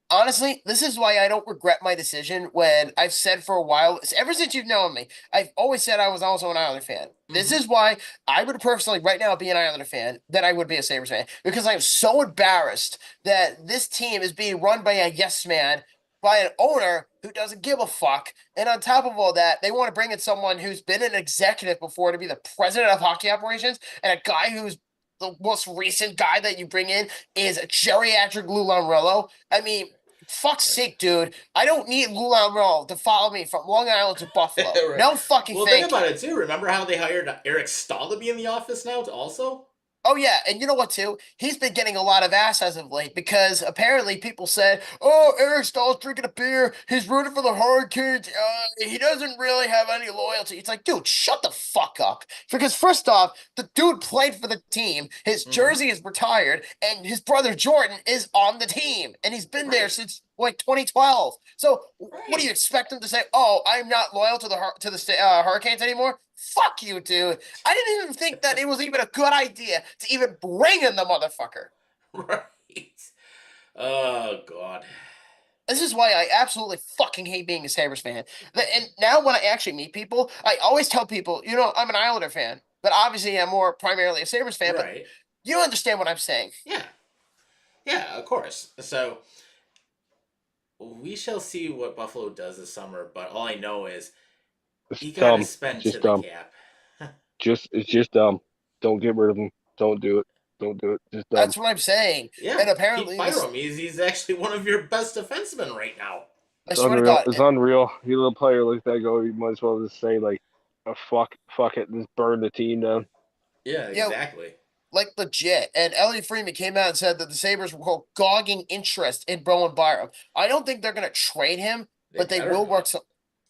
honestly, this is why I don't regret my decision when I've said for a while, ever since you've known me, I've always said I was also an Islander fan. This is why I would personally right now be an Islander fan than I would be a Sabres fan because I'm so embarrassed that this team is being run by a yes man, by an owner who doesn't give a fuck. And on top of all that, they want to bring in someone who's been an executive before to be the president of hockey operations and a guy who's the most recent guy that you bring in is geriatric Lou Lamoriello. I mean, fuck's sake, dude. I don't need Lou Lamoriello to follow me from Long Island to Buffalo. Right. No fucking Well, thank think about you. it too. Remember how they hired Eric Stahl to be in the office now, also? Oh yeah, and you know what too? He's been getting a lot of ass as of late because apparently people said, "Oh, Eric Stahl's drinking a beer. He's rooting for the Hurricanes. He doesn't really have any loyalty." It's like, dude, shut the fuck up. Because first off, the dude played for the team. His jersey is retired, and his brother Jordan is on the team, and he's been there since like 2012. So what do you expect him to say? Oh, I'm not loyal to the Hurricanes anymore. Fuck you, dude. I didn't even think that it was even a good idea to even bring in the motherfucker. Right. Oh, God. This is why I absolutely fucking hate being a Sabres fan. And now when I actually meet people, I always tell people, I'm an Islander fan. But obviously I'm more primarily a Sabres fan. Right. But you don't understand what I'm saying. Yeah. Yeah, of course. So we shall see what Buffalo does this summer, but all I know is he got to spend to the cap. It's just dumb. Don't get rid of him. Don't do it. Don't do it. Just dumb. That's what I'm saying. Yeah. And apparently keep Byram. He's actually one of your best defensemen right now. I swear to God. It's unreal. You little player like that go, you might as well just say like, fuck it, just burn the team down. Yeah, Yeah. exactly. Like legit. And Elliot Freeman came out and said that the Sabres were quote, gogging interest in Bowen Byram. I don't think they're gonna trade him, but they better will not. work some.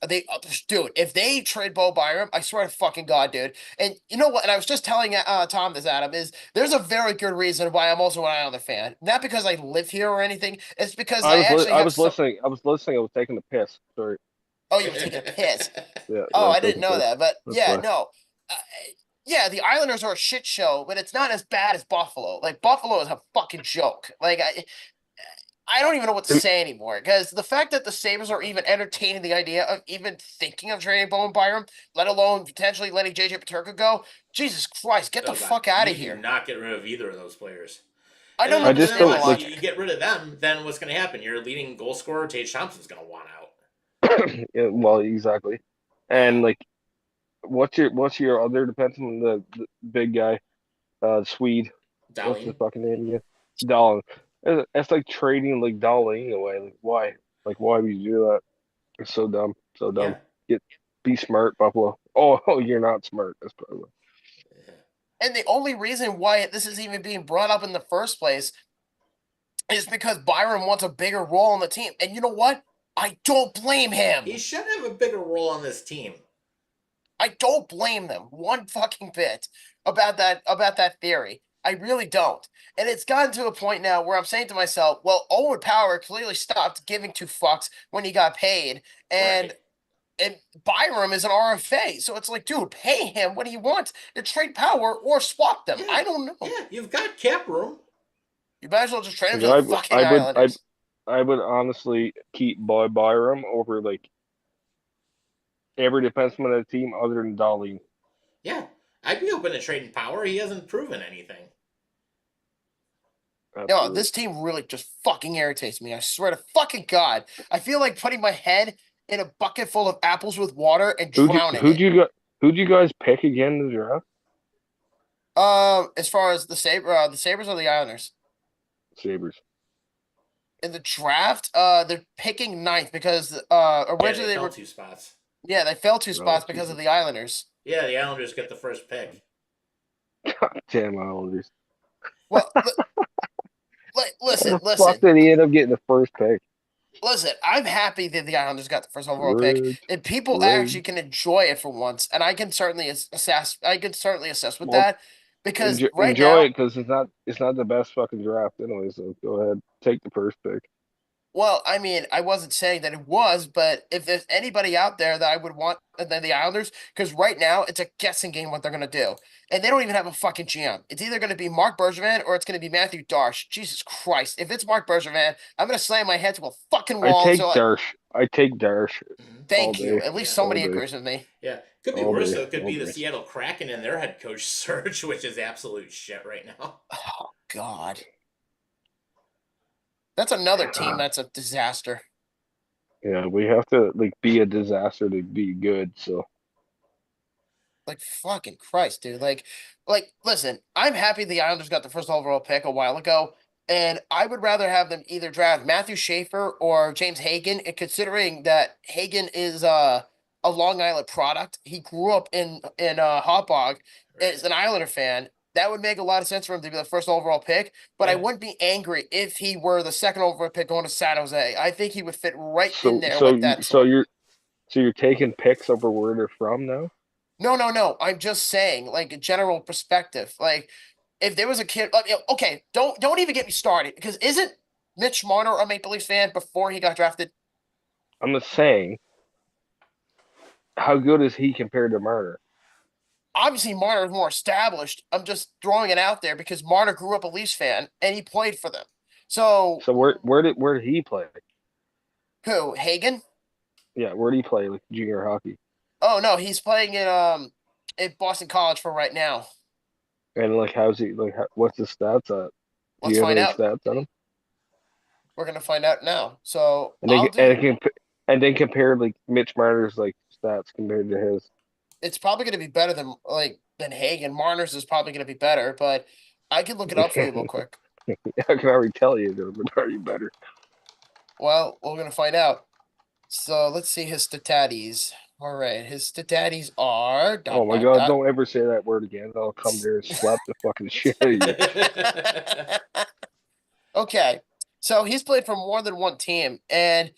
They, dude, if they trade Bo Byram, I swear to fucking God, dude. And you know what? And I was just telling Tom this, Adam, is there's a very good reason why I'm also an Islander fan. Not because I live here or anything. It's because I actually I have was some. listening. I was listening. I was taking a piss. Sorry. Oh, you were taking a piss. Yeah, I Oh, was I didn't taking a know piss. that, but That's yeah, why. no. Uh, yeah, the Islanders are a shit show, but it's not as bad as Buffalo. Like Buffalo is a fucking joke. Like I don't even know what to And say anymore because the fact that the Sabres are even entertaining the idea of even thinking of trading Bowen Byram, let alone potentially letting JJ Paterka go. Jesus Christ, get the Oh god, fuck out you of do here. not get rid of either of those players. I And don't then, I and just then understand the don't what? So like. you get rid of them, then what's going to happen? Your leading goal scorer, Tage Thompson's going to want out. Yeah, well, exactly. And like, what's your other defenseman? The big guy, Swede. What's his Darlene. fucking name again? Dahlin. It's like trading like Dahlin away. Like why? Like why would you do that? It's so dumb. So dumb. Yeah. Be smart, Buffalo. Oh, you're not smart. That's probably. And the only reason why this is even being brought up in the first place is because Byram wants a bigger role on the team. And you know what? I don't blame him. He should have a bigger role on this team. I don't blame them one fucking bit about that theory. I really don't. And it's gotten to a point now where I'm saying to myself, well, Owen Power clearly stopped giving two fucks when he got paid. And Right. and Byram is an RFA. So it's like, dude, pay him what he wants to trade Power or swap them. Yeah. I don't know. Yeah, you've got cap room. You might as well just trade him Like, to the fucking Islanders. I would honestly keep Byram over like every defenseman of the team other than Dahlin. Yeah, I'd be open to trading Power. He hasn't proven anything. No, Absolutely. this team really just fucking irritates me. I swear to fucking God. I feel like putting my head in a bucket full of apples with water and drowning it. Who'd you guys pick again in the draft? As far as the Sabres or the Islanders Sabres. in the draft, they're picking ninth because Yeah, originally they they fell were 2 spots. they fell two Oh, spots because of the Islanders. Yeah, the Islanders get the first pick. Damn Islanders. Well, listen, How the fuck did he end up getting the first pick? listen. I'm happy that the Islanders got the first overall pick, Rude. and people Rude. actually can enjoy it for once. And I can certainly assess. I can certainly assess with Well, that because right Enjoy now, it because it's not the best fucking draft anyway. So go ahead, take the first pick. well, I mean, I wasn't saying that it was, but if there's anybody out there that I would want, then the Islanders, because right now it's a guessing game what they're gonna do, and they don't even have a fucking GM. It's either gonna be Mark Bergevin or it's gonna be Matthew Darsh. Jesus Christ! If it's Mark Bergevin, I'm gonna slam my head to a fucking I wall. take So Darsh. I take Darsh. thank all you. day. At least Yeah. somebody All day. agrees with me. Yeah, could be All worse day. though. It could All be the day. Seattle Kraken and their head coach search, which is absolute shit right now. Oh God, that's another team that's a disaster. Yeah, we have to like be a disaster to be good. So Like fucking Christ, dude. Like, listen, I'm happy the Islanders got the first overall pick a while ago, and I would rather have them either draft Matthew Schaefer or James Hagen. And considering that Hagen is a Long Island product, he grew up in Hauppauge, is an Islander fan. That would make a lot of sense for him to be the first overall pick, but I Yeah. wouldn't be angry if he were the second overall pick going to San Jose. I think he would fit right in there with that. so you're taking picks over where they're from now. No. I'm just saying, like a general perspective. Like, if there was a kid, okay, don't even get me started because isn't Mitch Marner a Maple Leafs fan before he got drafted? I'm just saying, how good is he compared to Marner? Obviously, Marner is more established. I'm just throwing it out there because Marner grew up a Leafs fan and he played for them. So So where did he play? who? Hagen? Yeah, where did he play? Like junior hockey. Oh no, he's playing in Boston College for right now. And like, how's he like? What's his stats at? Do Let's you have find any out. stats on him? We're gonna find out now. So And I'll do. and then compare like Mitch Marner's like stats compared to his. It's probably going to be better than Hagen. Marner's is probably going to be better, but I can look it up for you real quick. I can already tell you they're already better. Well, we're going to find out. So let's see his staties. All right, his daddies are. Oh my god, don't ever say that word again. I'll come there and slap the fucking shit out of you. Okay, so he's played for more than one team, and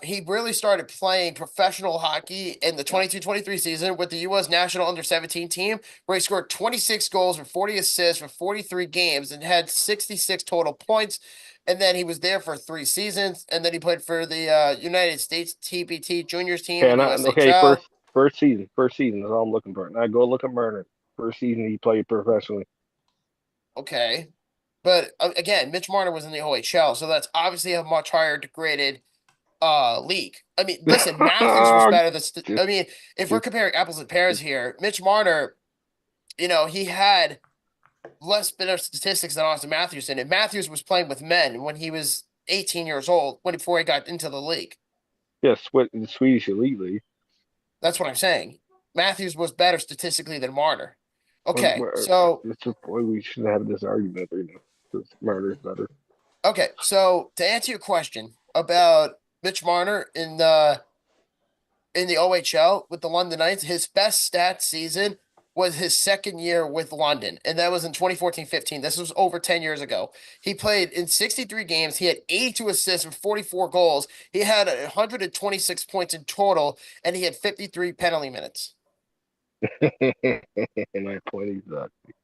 he really started playing professional hockey in the 22-23 season with the U.S. national under-17 team, where he scored 26 goals and 40 assists for 43 games and had 66 total points. And then he was there for 3 seasons, and then he played for the United States TBT juniors team Okay, in okay, USHL. first season. That's all I'm looking for. Now go look at Marner. First season he played professionally. Okay. But again, Mitch Marner was in the OHL, so that's obviously a much higher degraded league. I mean, listen, Matthews was better than I mean, if we're comparing apples and pears here, Mitch Marner, you know, he had less better statistics than Austin Matthews did. And Matthews was playing with men when he was 18 years old, before he got into the league. Yes, what the Swedish elite league. That's what I'm saying. Matthews was better statistically than Marner. Okay, so it's just, boy, we shouldn't have this argument right now. Because Marner's better. Okay, so to answer your question about Mitch Marner in the OHL with the London Knights, his best stats season was his second year with London, and that was in 2014-15. This was over 10 years ago. He played in 63 games. He had 82 assists and 44 goals. He had 126 points in total, and he had 53 penalty minutes. My point exactly.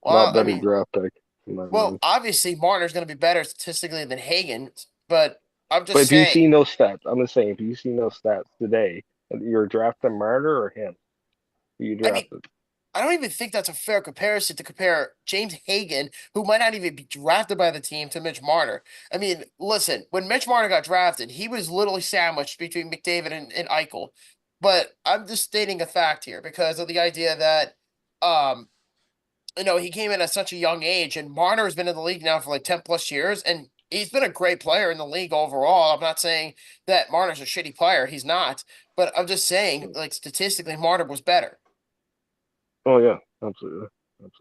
Well, Lot better draft pick. Well, obviously Marner's going to be better statistically than Hagen, but I'm just But saying. if you've seen those stats, I'm just saying, if you've seen those stats today, you're drafting Marner or him? Who you drafted? I don't even think that's a fair comparison to compare James Hagen, who might not even be drafted by the team, to Mitch Marner. I mean, listen, when Mitch Marner got drafted, he was literally sandwiched between McDavid and Eichel. But I'm just stating a fact here because of the idea that, you know, he came in at such a young age, and Marner has been in the league now for like 10 plus years, and he's been a great player in the league overall. I'm not saying that Marner's a shitty player. He's not. But I'm just saying, like, statistically, Marner was better. Oh, yeah, absolutely.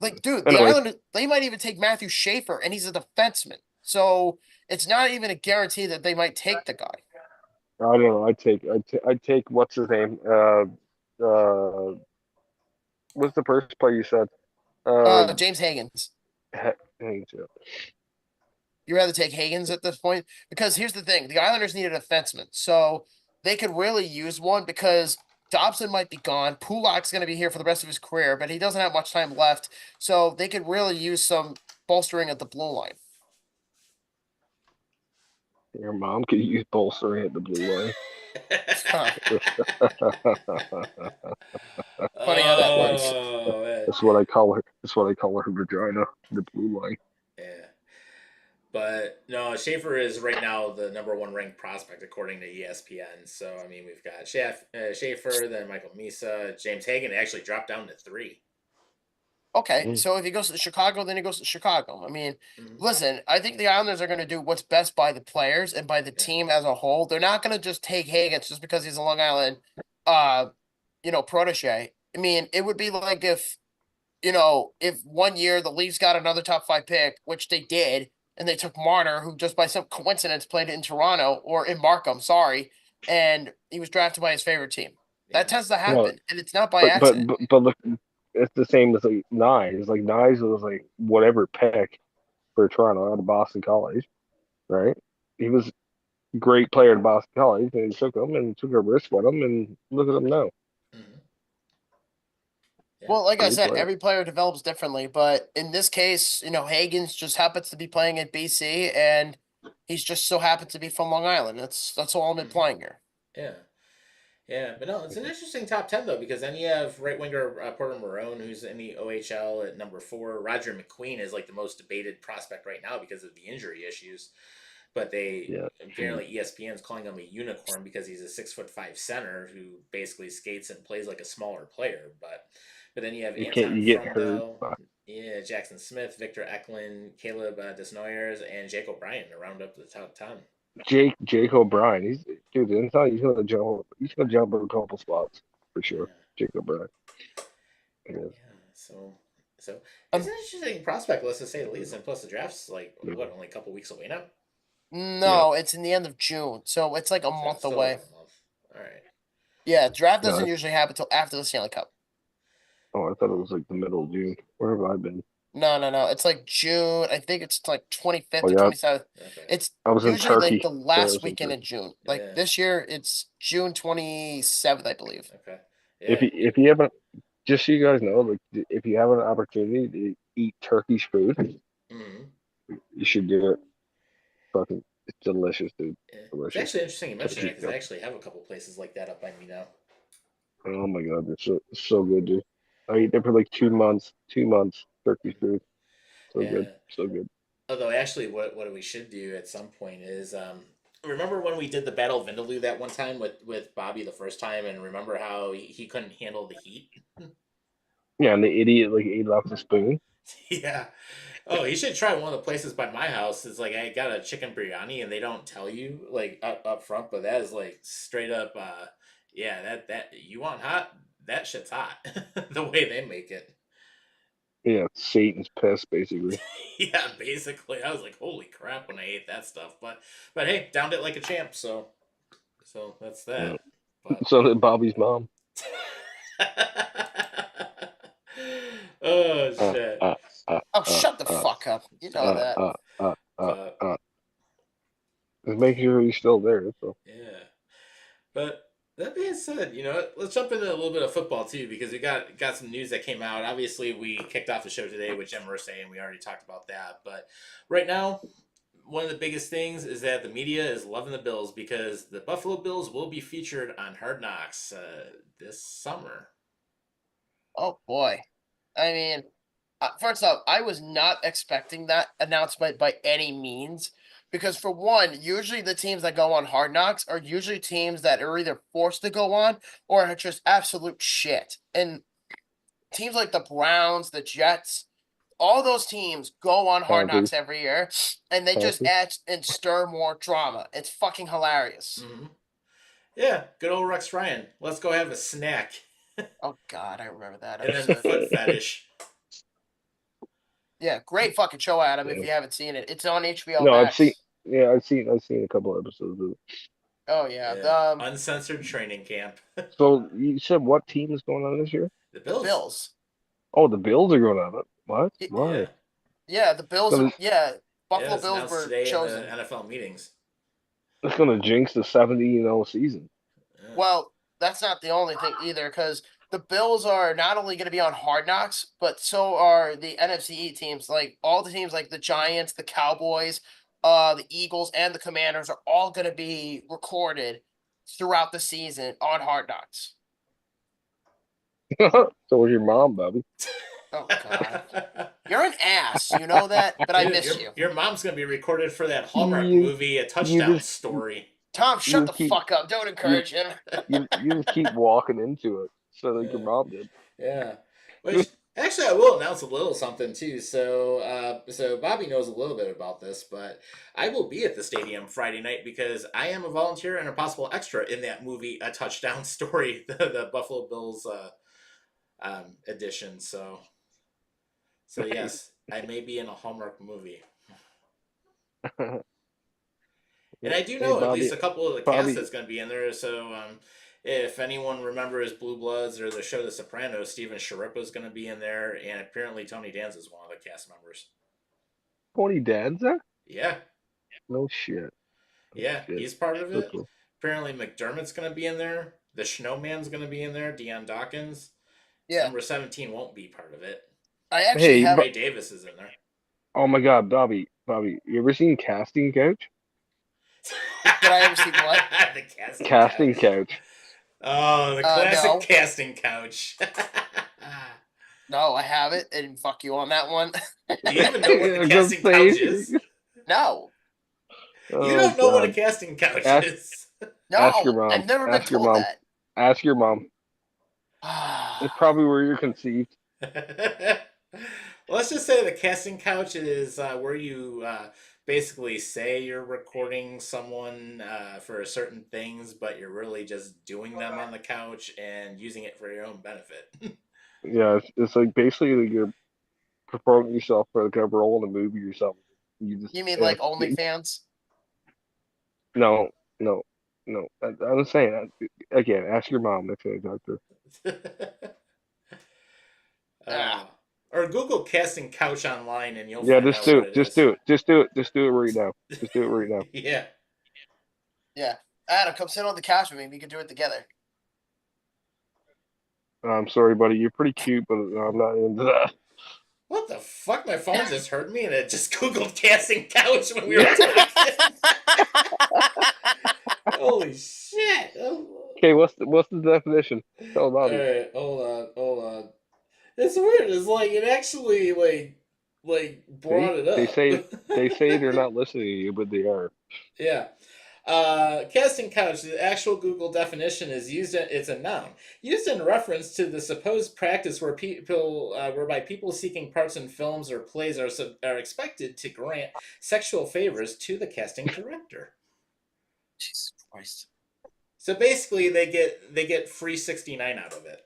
Like, dude, anyway. the Islanders, they might even take Matthew Schaefer, and he's a defenseman. So it's not even a guarantee that they might take the guy. I don't know. I'd take what's his name? What's the first player you said? James Hagens. Hagens, yeah. You rather take Hagens at this point? Because here's the thing: the Islanders need a defenseman, so they could really use one because Dobson might be gone. Pulak's going to be here for the rest of his career, but he doesn't have much time left. So they could really use some bolstering at the blue line. Your mom could use bolstering at the blue line. Funny how that works. That's what I call her. That's what I call her vagina, the blue line. Yeah. But no, Schaefer is right now the #1 ranked prospect according to ESPN. So I mean, we've got Schaefer, then Michael Misa, James Hagen actually dropped down to 3. Okay, so if he goes to Chicago, then he goes to Chicago. I mean, listen, I think the Islanders are going to do what's best by the players and by the team as a whole. They're not going to just take Hagen just because he's a Long Island, you know, protege. I mean, it would be like if, you know, if one year the Leafs got another top 5 pick, which they did, and they took Marner, who just by some coincidence played in Toronto or in Markham, sorry, and he was drafted by his favorite team. That tends to happen, and it's not by accident. But look, it's the same as like Nyes. Like Nyes was like whatever pick for Toronto out of Boston College, right? He was a great player at Boston College, and he took him and took a risk with him, and look at him now. Well, like I said, every player develops differently, but in this case, you know, Hagens just happens to be playing at BC, and he's just so happens to be from Long Island. That's all I'm implying here. Yeah. Yeah, but no, it's an interesting top 10, though, because then you have right winger Porter Marone, who's in the OHL at #4. Roger McQueen is like the most debated prospect right now because of the injury issues. But apparently ESPN's calling him a unicorn because he's a 6'5" center who basically skates and plays like a smaller player. But then you have Anton Frundell, Jackson Smith, Victor Eklund, Caleb Desnoyers, and Jake O'Brien to round up the top 10. Jake O'Brien, he's gonna jump a couple spots for sure. Yeah. Jake O'Brien. Yeah. So it's an interesting prospect list to say the least, and plus the draft's like only a couple weeks away now. No, it's in the end of June, so it's like a month away. All right. Yeah, draft No, doesn't usually happen until after the Stanley Cup. oh, I thought it was like the middle of June. Where have I been? No. It's like June. I think it's like 25th Oh or yeah, 27th. Okay. It's I was in usually like Turkey. the Yeah, I last was in weekend in Turkey. June. Yeah. Like this year, it's June 27th, I believe. Okay. If Yeah. you haven't, just so you guys know, like if you have an opportunity to eat Turkish food, Mhm. you should do it. Fucking, it's delicious, dude. Yeah. It's Delicious. actually interesting you mentioned that Turkey. because I actually have a couple places like that up by me now. Oh my god, they're so good, dude. I ate there for like 2 months. 2 months Turkish food. So good. Yeah. So good. Although actually, what we should do at some point is remember when we did the Battle of Vindaloo that one time with Bobby the first time, and remember how he couldn't handle the heat. Yeah, and the idiot like ate it off the spoon. Yeah. Oh, you should try one of the places by my house. It's like I got a chicken biryani, and they don't tell you like up front, but that is like straight up. Yeah, that you want hot? That shit's hot. The way they make it. Yeah, it's Satan's piss, basically. Yeah, basically, I was like, holy crap when I ate that stuff. But hey, downed it like a champ. So that's Yeah. that. But So did Bobby's mom. oh Uh, shit. uh, Oh, shut the fuck up. You know that. But Just make sure he's still there. So. yeah. But that being said, let's jump into a little bit of football too, because we got some news that came out. Obviously, we kicked off the show today with Jim Irsay, and we already talked about that. But right now, one of the biggest things is that the media is loving the Bills because the Buffalo Bills will be featured on Hard Knocks this summer. Oh boy. I mean, first off, I was not expecting that announcement by any means. Because for one, usually the teams that go on Hard Knocks are usually teams that are either forced to go on or are just absolute shit. And teams like the Browns, the Jets, all those teams go on Hard Knocks Panthers. every year, and they just Panthers. add and stir more drama. It's fucking hilarious. Mm-hmm. Yeah, good old Rex Ryan. Let's go have a snack. Oh God, I remember that. And then the foot fetish. Yeah, great fucking show, Adam. If Yeah. you haven't seen it, it's on HBO No, Max. I've seen a couple episodes of it. Oh yeah, Yeah. Uncensored training camp. So you said what team is going on this year? The the Bills. Bills. Oh, the Bills are going on it. What? Y- Why? Yeah. Yeah, the Bills. So Yeah, Buffalo it's Bills announced were today chosen. in the NFL meetings. It's gonna jinx the 70 season. Yeah. Well, that's not the only thing either, because the Bills are not only going to be on Hard Knocks, but so are the NFC teams. Like all the teams, like the Giants, the Cowboys, the Eagles, and the Commanders, are all going to be recorded throughout the season on Hard Knocks. So was your mom, Bobby. Oh God, you're an ass. You know that, but I Dude, miss your, you. Your mom's gonna be recorded for that Hallmark You- movie, A Touchdown just- Story. Tom, shut you the keep- fuck up. Don't encourage him. You just keep walking into it, so like your Yeah. mom did. Yeah. Which actually, I will announce a little something too. So Bobby knows a little bit about this, but I will be at the stadium Friday night because I am a volunteer and a possible extra in that movie, A Touchdown Story, the Buffalo Bills edition. So yes, I may be in a Hallmark movie. And I do know Hey, at least a couple of the Bobby- cast that's going to be in there. So if anyone remembers Blue Bloods or the show The Sopranos, Steven Sharippa is going to be in there, and apparently Tony Danza is one of the cast members. Tony Danza? Yeah, No shit. yeah, Shit. he's part of it. Okay. Apparently McDermott's going to be in there. The Snowman's going to be in there. Deion Dawkins. Yeah, Number 17 won't be part of it. I actually Hey, have. Ray Davis is in there. Oh my God, Bobby, you ever seen Casting Couch? Did I ever see what? The Casting couch. Couch. Oh, the classic no. casting couch. No, I haven't, and fuck you on that one. Do you even know what the I'm casting just saying. couch is? No, You don't know what a God. casting couch Ask- is. no, Ask your mom. I've never been Ask your told mom. Ask your mom. that. It's probably where you're conceived. Let's just say the casting couch is where you basically say you're recording someone for certain things, but you're really just doing them on the couch and using it for your own benefit. Yeah, it's like basically like you're performing yourself for like a role in a movie or something. You mean like OnlyFans? No, No, I'm saying again. Ask your mom if you talk to her. Ah. Or Google casting couch online and you'll Yeah, find just out do what it. it Just is. do it. Just do it. Just do it right now. Just do it right now. Yeah. Yeah. Adam, come sit on the couch with me. We can do it together. I'm sorry, buddy. You're pretty cute, but I'm not into that. What the fuck? My phone just heard me and it just Googled casting couch when we were talking. Holy shit. Okay, what's the definition? Tell about it. Alright, hold on. It's weird. It's like it actually like See, brought it they up. say they're not listening to you, but they are. Yeah. Casting couch, the actual Google definition is it's a noun. Used in reference to the supposed practice whereby people seeking parts in films or plays are expected to grant sexual favors to the casting director. Jesus Christ. So basically they get free 69 out of it.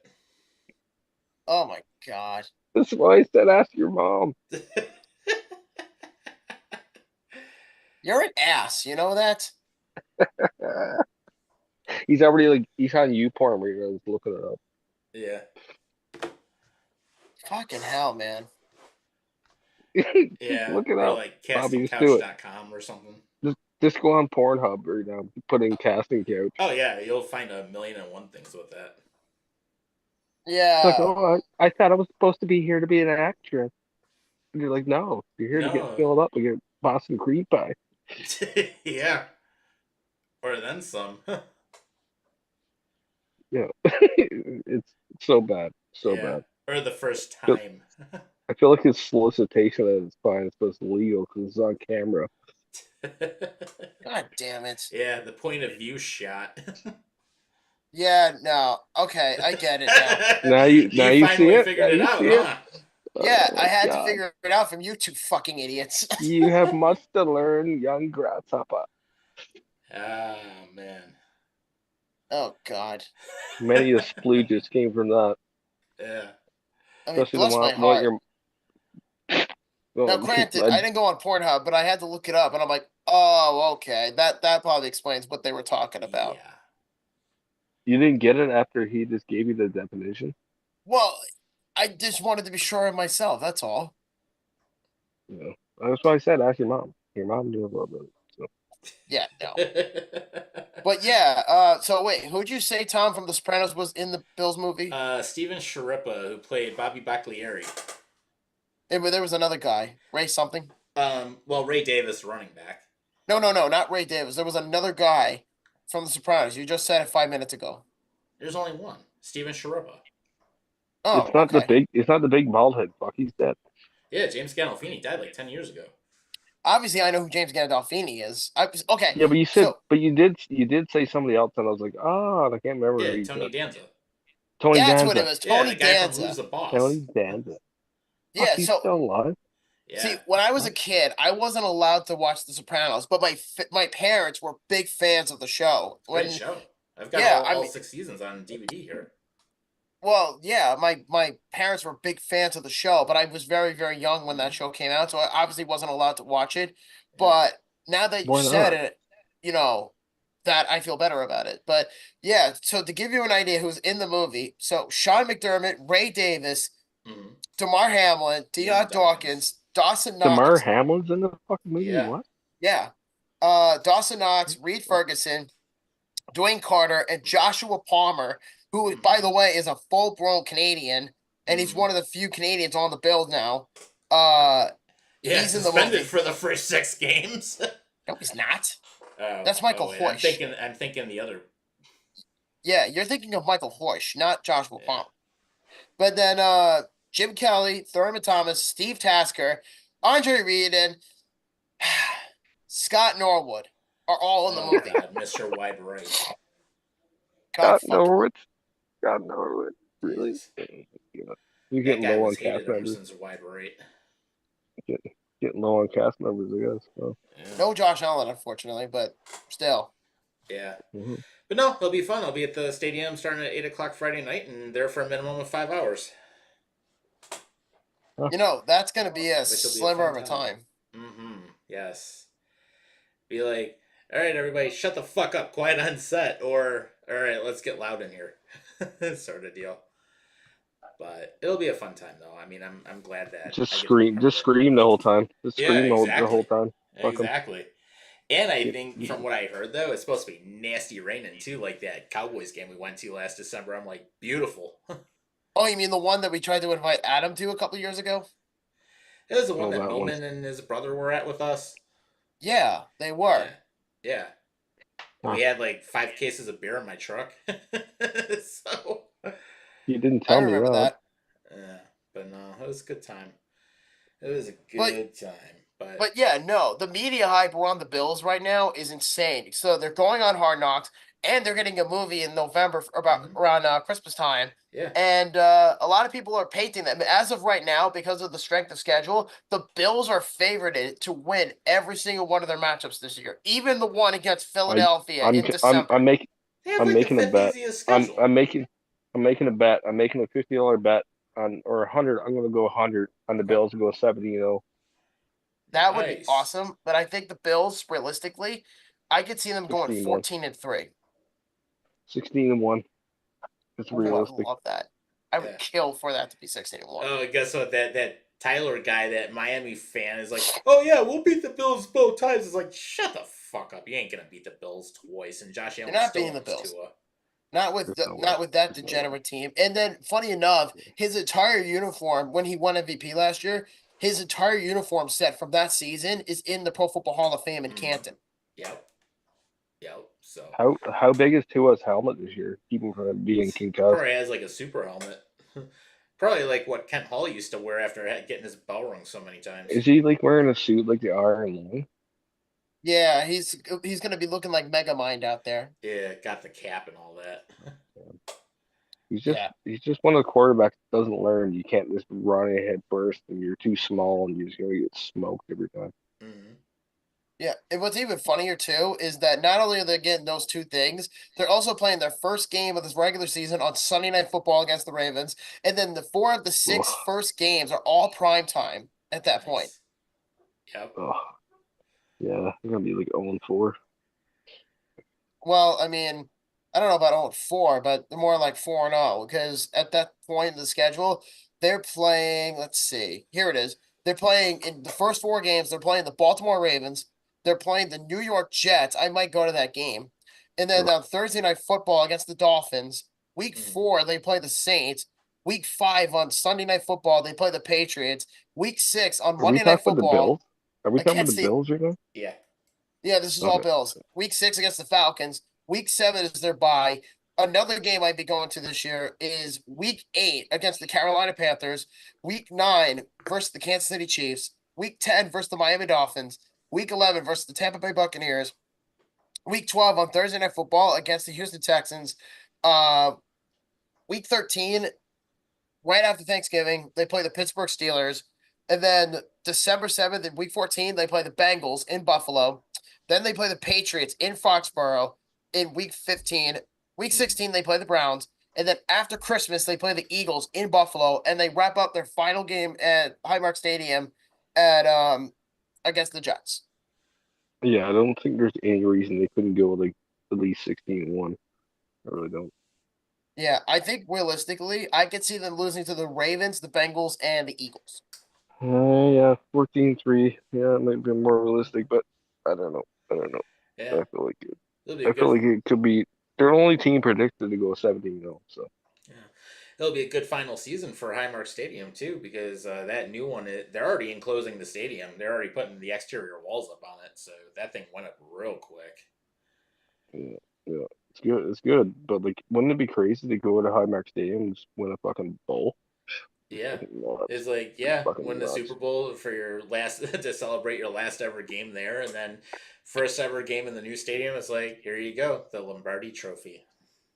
Oh my God. That's why I said ask your mom. You're an ass. You know that? He's already like he's on YouPorn where you're looking it up. Yeah. Fucking hell, man. Yeah. Look it Or up. like Bobby, just do it. castingcouch.com or something. Just go on Pornhub right now. Put in casting couch. Oh yeah, you'll find 1,000,001 things with that. Yeah. It's like, oh, I thought I was supposed to be here to be an actress. And you're like, no, you're here to get No. filled up and get Boston cream pie. Yeah. Or then some. Yeah, it's so bad, so Yeah. bad. Or the first time. I feel like it's solicitation at its finest, but it's legal because it's on camera. God damn it. Yeah, the point of view shot. Yeah, no. Okay, I get it now. Now you see finally it. figured Now it you out, see it. huh? Yeah, Oh I my had God. to figure it out from you two fucking idiots. You have much to learn, young grasshopper. Ah, man. Oh God. Many a splooges came from that, Yeah. I mean, especially the bless my one heart. your. Now, Oh, granted, I didn't go on Pornhub, but I had to look it up, and I'm like, oh, okay, that probably explains what they were talking about. Yeah. you didn't get it after he just gave you the definition. Well, I just wanted to be sure of myself. That's all. Yeah, that's why I said ask your mom. Your mom knew a little bit. So. Yeah, no. But yeah, so wait, who'd you say, Tom, from The Sopranos was in the Bills movie? Steven Sharippa, who played Bobby Baglieri. There was another guy, Ray something. Well, Ray Davis, running back. No, not Ray Davis. There was another guy from The Sopranos. You just said it 5 minutes ago. There's only one. Steven Sharippa. Oh, It's not okay. It's not the big bald head. Fuck, he's dead. Yeah, James Gandolfini died like 10 years ago. Obviously, I know who James Gandolfini is. Okay. Yeah, but you said, So but you did say somebody else, and I was like, oh, I can't remember. who Yeah, you Tony said. Danza. Tony that's Danza. what it was. Yeah, Tony the guy from Danza. Who's the Boss. Tony Danza. Yeah. Fuck, he's So still alive. Yeah. see, when I was a kid, I wasn't allowed to watch The Sopranos, but my parents were big fans of the show. Great show. I've got Yeah, all 6 seasons on DVD here. Well, yeah, my parents were big fans of the show, but I was very, very young when that show came out, so I obviously wasn't allowed to watch it. But now that you Why said not? it, that I feel better about it. But yeah, so to give you an idea who's in the movie, so Sean McDermott, Ray Davis, Mm-hmm. Damar Hamlin, Dion Dawkins, Dawson Knox. Damar Hamlin's in the fucking movie. Yeah. What? Yeah. Dawson Knox, Reed Ferguson, Dwayne Carter, and Joshua Palmer, who, by the way, is a full-blown Canadian, and he's one of the few Canadians on the Bills now. Yeah, he's in the suspended movie. for the first 6 games. No, he's not. Oh, That's Michael wait, Hoysh. I'm thinking the other. Yeah, you're thinking of Michael Hoysh, not Joshua Yeah. Palmer. But then Jim Kelly, Thurman Thomas, Steve Tasker, Andre Reed, and Scott Norwood are all in the movie. God, Mr. Wide Right. God God fucking- Norwood. God Norwood. Really? Yes. You're That getting guy low on was hated cast ever members. since Wide Right. Getting low on cast members, I guess. So. Yeah. No Josh Allen, unfortunately, but still. Yeah. Mhm. But no, it'll be fun. I'll be at the stadium starting at 8 o'clock Friday night and there for a minimum of 5 hours. That's going to be a Which will be a sliver fun of a time. Mm-hmm. Yes. Be like, All right, everybody, shut the fuck up, quiet on set, or all right, let's get loud in here, sort of deal. But it'll be a fun time, though. I mean, I'm glad that Just I get to be scream, part just of it. scream the whole time. Just Yeah, scream the exactly. whole time. Fuck 'em. Exactly. And I Yeah. think from what I heard though, it's supposed to be nasty raining too, like that Cowboys game we went to last December. I'm like, beautiful. Oh, you mean the one that we tried to invite Adam to a couple years ago? It was the one Oh, that that one. Meeman and his brother were at with us. Yeah, they were. Yeah. And we had like 5 cases of beer in my truck. So You didn't I tell me remember that. yeah, but no, it was a good time. It was a But- good time. But yeah, no, the media hype around the Bills right now is insane. So they're going on Hard Knocks, and they're getting a movie in November about around Christmas time. yeah. And a lot of people are painting them. As of right now, because of the strength of schedule, the Bills are favored to win every single one of their matchups this year, even the one against Philadelphia in December. I'm making They have I'm like making the a 5th bet. easiest I'm schedule. making a bet. I'm making a $50 bet on or 100. I'm gonna go 100 on the Okay. Bills to go 70-0. That would be Nice. awesome. But I think the Bills, realistically, I could see them going 16-1. 14-3. 16-1. It's Ooh, I would realistic. love that. I would Yeah. kill for that to be 16-1. Oh, guess what? That Tyler guy, that Miami fan, is like, oh yeah, we'll beat the Bills both times. It's like, shut the fuck up. You ain't gonna beat the Bills twice. And Josh Allen not still beating the owns Bills. Tua. Not with There's no way. not with that There's no way. degenerate team. And then, funny enough, his entire uniform when he won MVP last year, his entire uniform set from that season is in the Pro Football Hall of Fame in Canton. Yep. Yep. So How big is Tua's helmet this year? Keep him from being concussed. probably has like a super helmet. Probably like what Kent Hall used to wear after getting his bell rung so many times. Is he like wearing a suit like the Iron Man? Yeah, he's gonna be looking like Megamind out there. Yeah, got the cap and all that. Yeah. He's just one of the quarterbacks that doesn't learn. You can't just run ahead first, and you're too small, and you're just gonna get smoked every time. Mhm. Yeah, and what's even funnier too is that not only are they getting those two things, they're also playing their first game of this regular season on Sunday Night Football against the Ravens, and then the 4 of the 6 Ugh. first games are all prime time at that point. Nice. Yep. Oh, yeah, they're gonna be like 0-4. Well, I mean, I don't know about 0-4, but they're more like 4-0 because at that point in the schedule, they're playing. Let's see, here it is. They're playing in the first 4 games. They're playing the Baltimore Ravens. They're playing the New York Jets. I might go to that game. And then on Thursday Night Football against the Dolphins. Week 4, they play the Saints. Week 5 on Sunday Night Football, they play the Patriots. Week 6 on Are we Monday Night talking about the Football. Bills? Are we talking about against the the- Bills right now? Yeah. Yeah, this is all Okay. Bills. Week 6 against the Falcons. Week 7 is their bye. Another game I'd be going to this year is week 8 against the Carolina Panthers. Week 9 versus the Kansas City Chiefs. Week 10 versus the Miami Dolphins. Week 11 versus the Tampa Bay Buccaneers. Week 12 on Thursday Night Football against the Houston Texans. Week 13, right after Thanksgiving, they play the Pittsburgh Steelers. And then December 7th and week 14, they play the Bengals in Buffalo. Then they play the Patriots in Foxborough in week 15. Week 16, they play the Browns. And then after Christmas, they play the Eagles in Buffalo. And they wrap up their final game at Highmark Stadium at against the Jets. Yeah, I don't think there's any reason they couldn't go like at least 16-1. I really don't. Yeah, I think realistically, I could see them losing to the Ravens, the Bengals, and the Eagles. Yeah, 14-3. Yeah, it might be more realistic, but I don't know. Yeah. I feel like It'll be I a feel good, like it could be their only team predicted to go 17-0. So it'll be a good final season for Highmark Stadium too, because that new one, they're already enclosing the stadium. They're already putting the exterior walls up on it, so that thing went up real quick. yeah, it's good. It's good, but like, wouldn't it be crazy to go to Highmark Stadium and just win a fucking bowl? Yeah. No, It's like, yeah, fucking win the nuts. Super Bowl for your last to celebrate your last ever game there, and then first ever game in the new stadium. It's like, here you go, the Lombardi Trophy.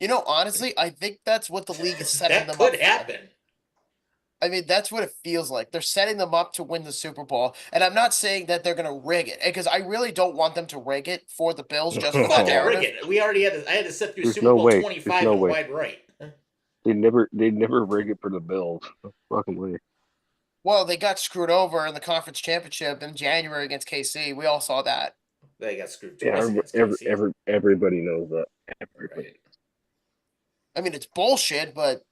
You know, honestly, I think that's what the league is setting That them could up for. happen. I mean, that's what it feels like. They're setting them up to win the Super Bowl. And I'm not saying that they're going to rig it because I really don't want them to rig it for the Bills just for the Fucking narrative. rig it. We already had to, I had to sit through There's Super no Bowl way. There's 25 no and way. wide right. They'd never rig it for the Bills. No fucking way. Well, they got screwed over in the conference championship in January against KC. We all saw that. They got screwed Yeah, twice against KC. everybody knows that. Everybody. Right. I mean, it's bullshit, but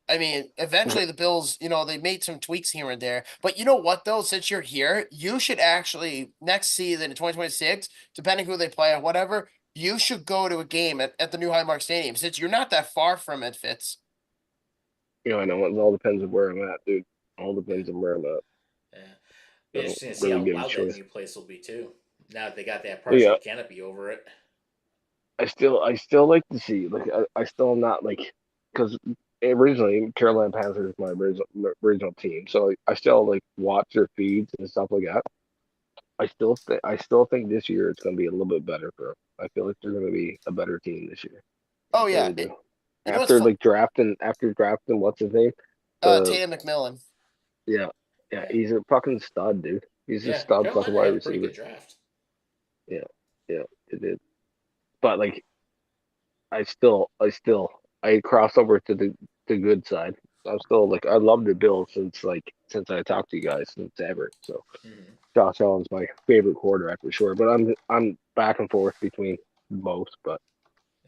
I mean, eventually the Bills, they made some tweaks here and there. But you know what, though? Since you're here, you should actually, next season in 2026, depending who they play or whatever, you should go to a game at the new Highmark Stadium since you're not that far from it, Fitz. I know it all depends on where I'm at, dude. All depends on where I'm at. Yeah. Be So, interesting to see really how give a loud that choice. new place will be too. Now that they got that partial Yeah. canopy over it. I still like to see, like, I still am not like, because originally Carolina Panthers was my original team, so I still like watch their feeds and stuff like that. I still think this year it's going to be a little bit better for them. I feel like they're going to be a better team this year. Oh, I yeah. really do. You know what's After fun- like drafting, what's his name? Tatum McMillan. Yeah, he's a fucking stud, dude. He's a Yeah, stud fucking Carolina wide had a pretty receiver. good draft. Yeah, it did. But like, I crossed over to the good side. I'm still like, I love the Bills since I talked to you guys since ever. So Mhm. Josh Allen's my favorite quarterback for sure. But I'm back and forth between both. But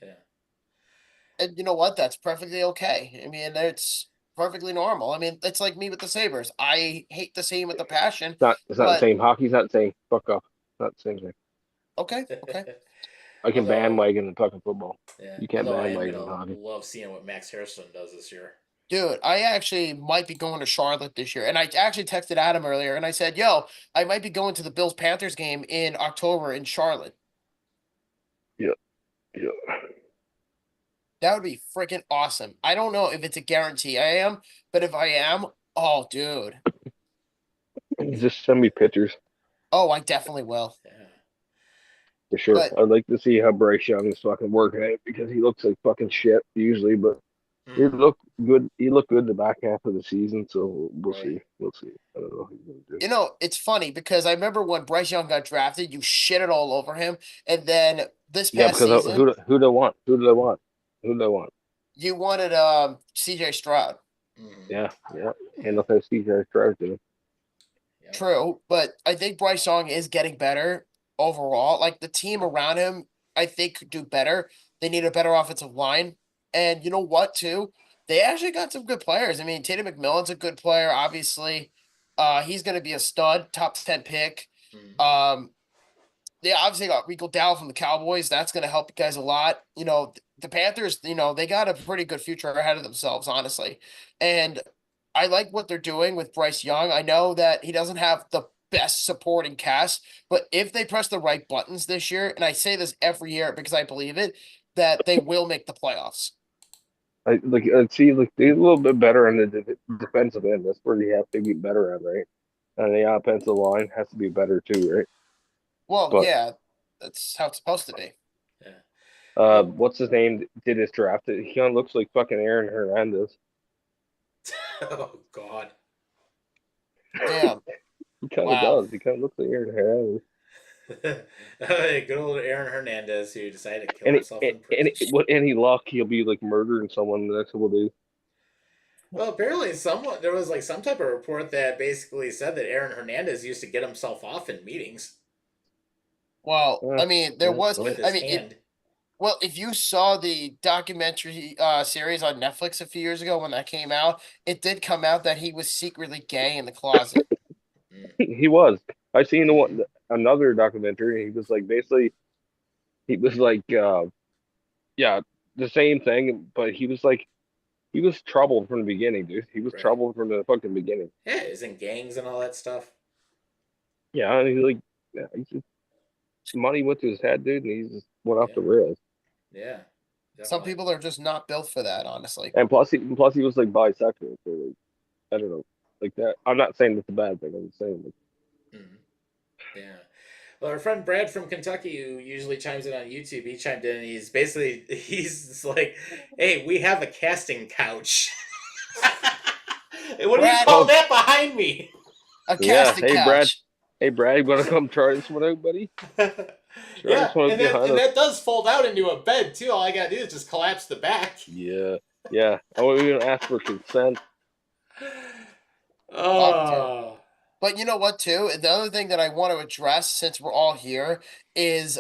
Yeah. And you know what? That's perfectly okay. I mean, it's perfectly normal. I mean, it's like me with the Sabres. I hate the same with a passion. it's not the But same. Hockey's not the same. Fuck off. Not the same thing. okay. I can Although- bandwagon in fucking football. Yeah. You can't Although I am bandwagon gonna hockey. love seeing what Max Harrison does this year. Dude, I actually might be going to Charlotte this year. And I actually texted Adam earlier and I said, yo, I might be going to the Bills Panthers game in October in Charlotte. Yeah. That would be freaking awesome. I don't know if it's a guarantee I am, but if I am, oh, dude. Just send me pictures Oh, I definitely will. Yeah. for sure. But- I'd like to see how Bryce Young is fucking working it because he looks like fucking shit usually, but he Mhm. looked good. He looked good the back half of the season, so we'll Right. see. We'll see. I don't know what he's gonna do. You know, it's funny because I remember when Bryce Young got drafted, you shitted all over him. And then this Yeah, past because season, who do I want? Who do I want? you wanted CJ Stroud. Mhm. Yeah. And look how CJ Stroud doing. Yeah. True, but I think Bryce Young is getting better overall. Like the team around him, I think could do better. They need a better offensive line. And you know what, too? They actually got some good players. I mean, Tatum McMillan's a good player, obviously. He's gonna be a stud, top 10 pick. Mhm. They obviously got Rico Dowdle from the Cowboys. That's gonna help you guys a lot. You know, the Panthers, they got a pretty good future ahead of themselves, honestly. And I like what they're doing with Bryce Young. I know that he doesn't have the best supporting cast, but if they press the right buttons this year, and I say this every year because I believe it, that they will make the playoffs. I see. Like they're a little bit better on the defensive end. That's where you have to be better at, right? And the offensive line has to be better too, right? Well, But- yeah, that's how it's supposed to be. Yeah. What's his name? Did his draft? He kind of looks like fucking Aaron Hernandez. Oh God. Damn. He kind of Wow. does. He kind of looks like Aaron Hernandez. Good old Aaron Hernandez who decided to kill And himself in prison. with any luck, he'll be like murdering someone the next couple days. Well, apparently there was like some type of report that basically said that Aaron Hernandez used to get himself off in meetings Well, Yeah, I mean, there yeah, was. with his I mean, hand. well, if you saw the documentary series on Netflix a few years ago when that came out, it did come out that he was secretly gay in the closet. He was. I seen another documentary. He was like basically, he was like, yeah, the same thing. But he was like, he was troubled from the beginning, dude. He was Right. troubled from the fucking beginning. Yeah, he's in gangs and all that stuff. Yeah, and he's like, yeah, he's just money went to his head, dude, and he just went off the rails. Yeah. Some definitely. people are just not built for that, honestly. And plus he was like bisexual. So like, I don't know, like that. I'm not saying it's a bad thing. I'm just saying like, Mhm. Yeah. Well, our friend Brad from Kentucky, who usually chimes in on YouTube, he chimed in and he's just like, hey, we have a casting couch. Hey, what do you Brad- call that behind me? A Yeah, casting hey, couch. Brad. Hey, Brad, you want to come try this one out, buddy? Yeah, this one's and, that, behind and us. that does fold out into a bed, too. All I gotta do is just collapse the back. Yeah. I wasn't even ask for consent. Oh. But you know what, too? The other thing that I want to address since we're all here is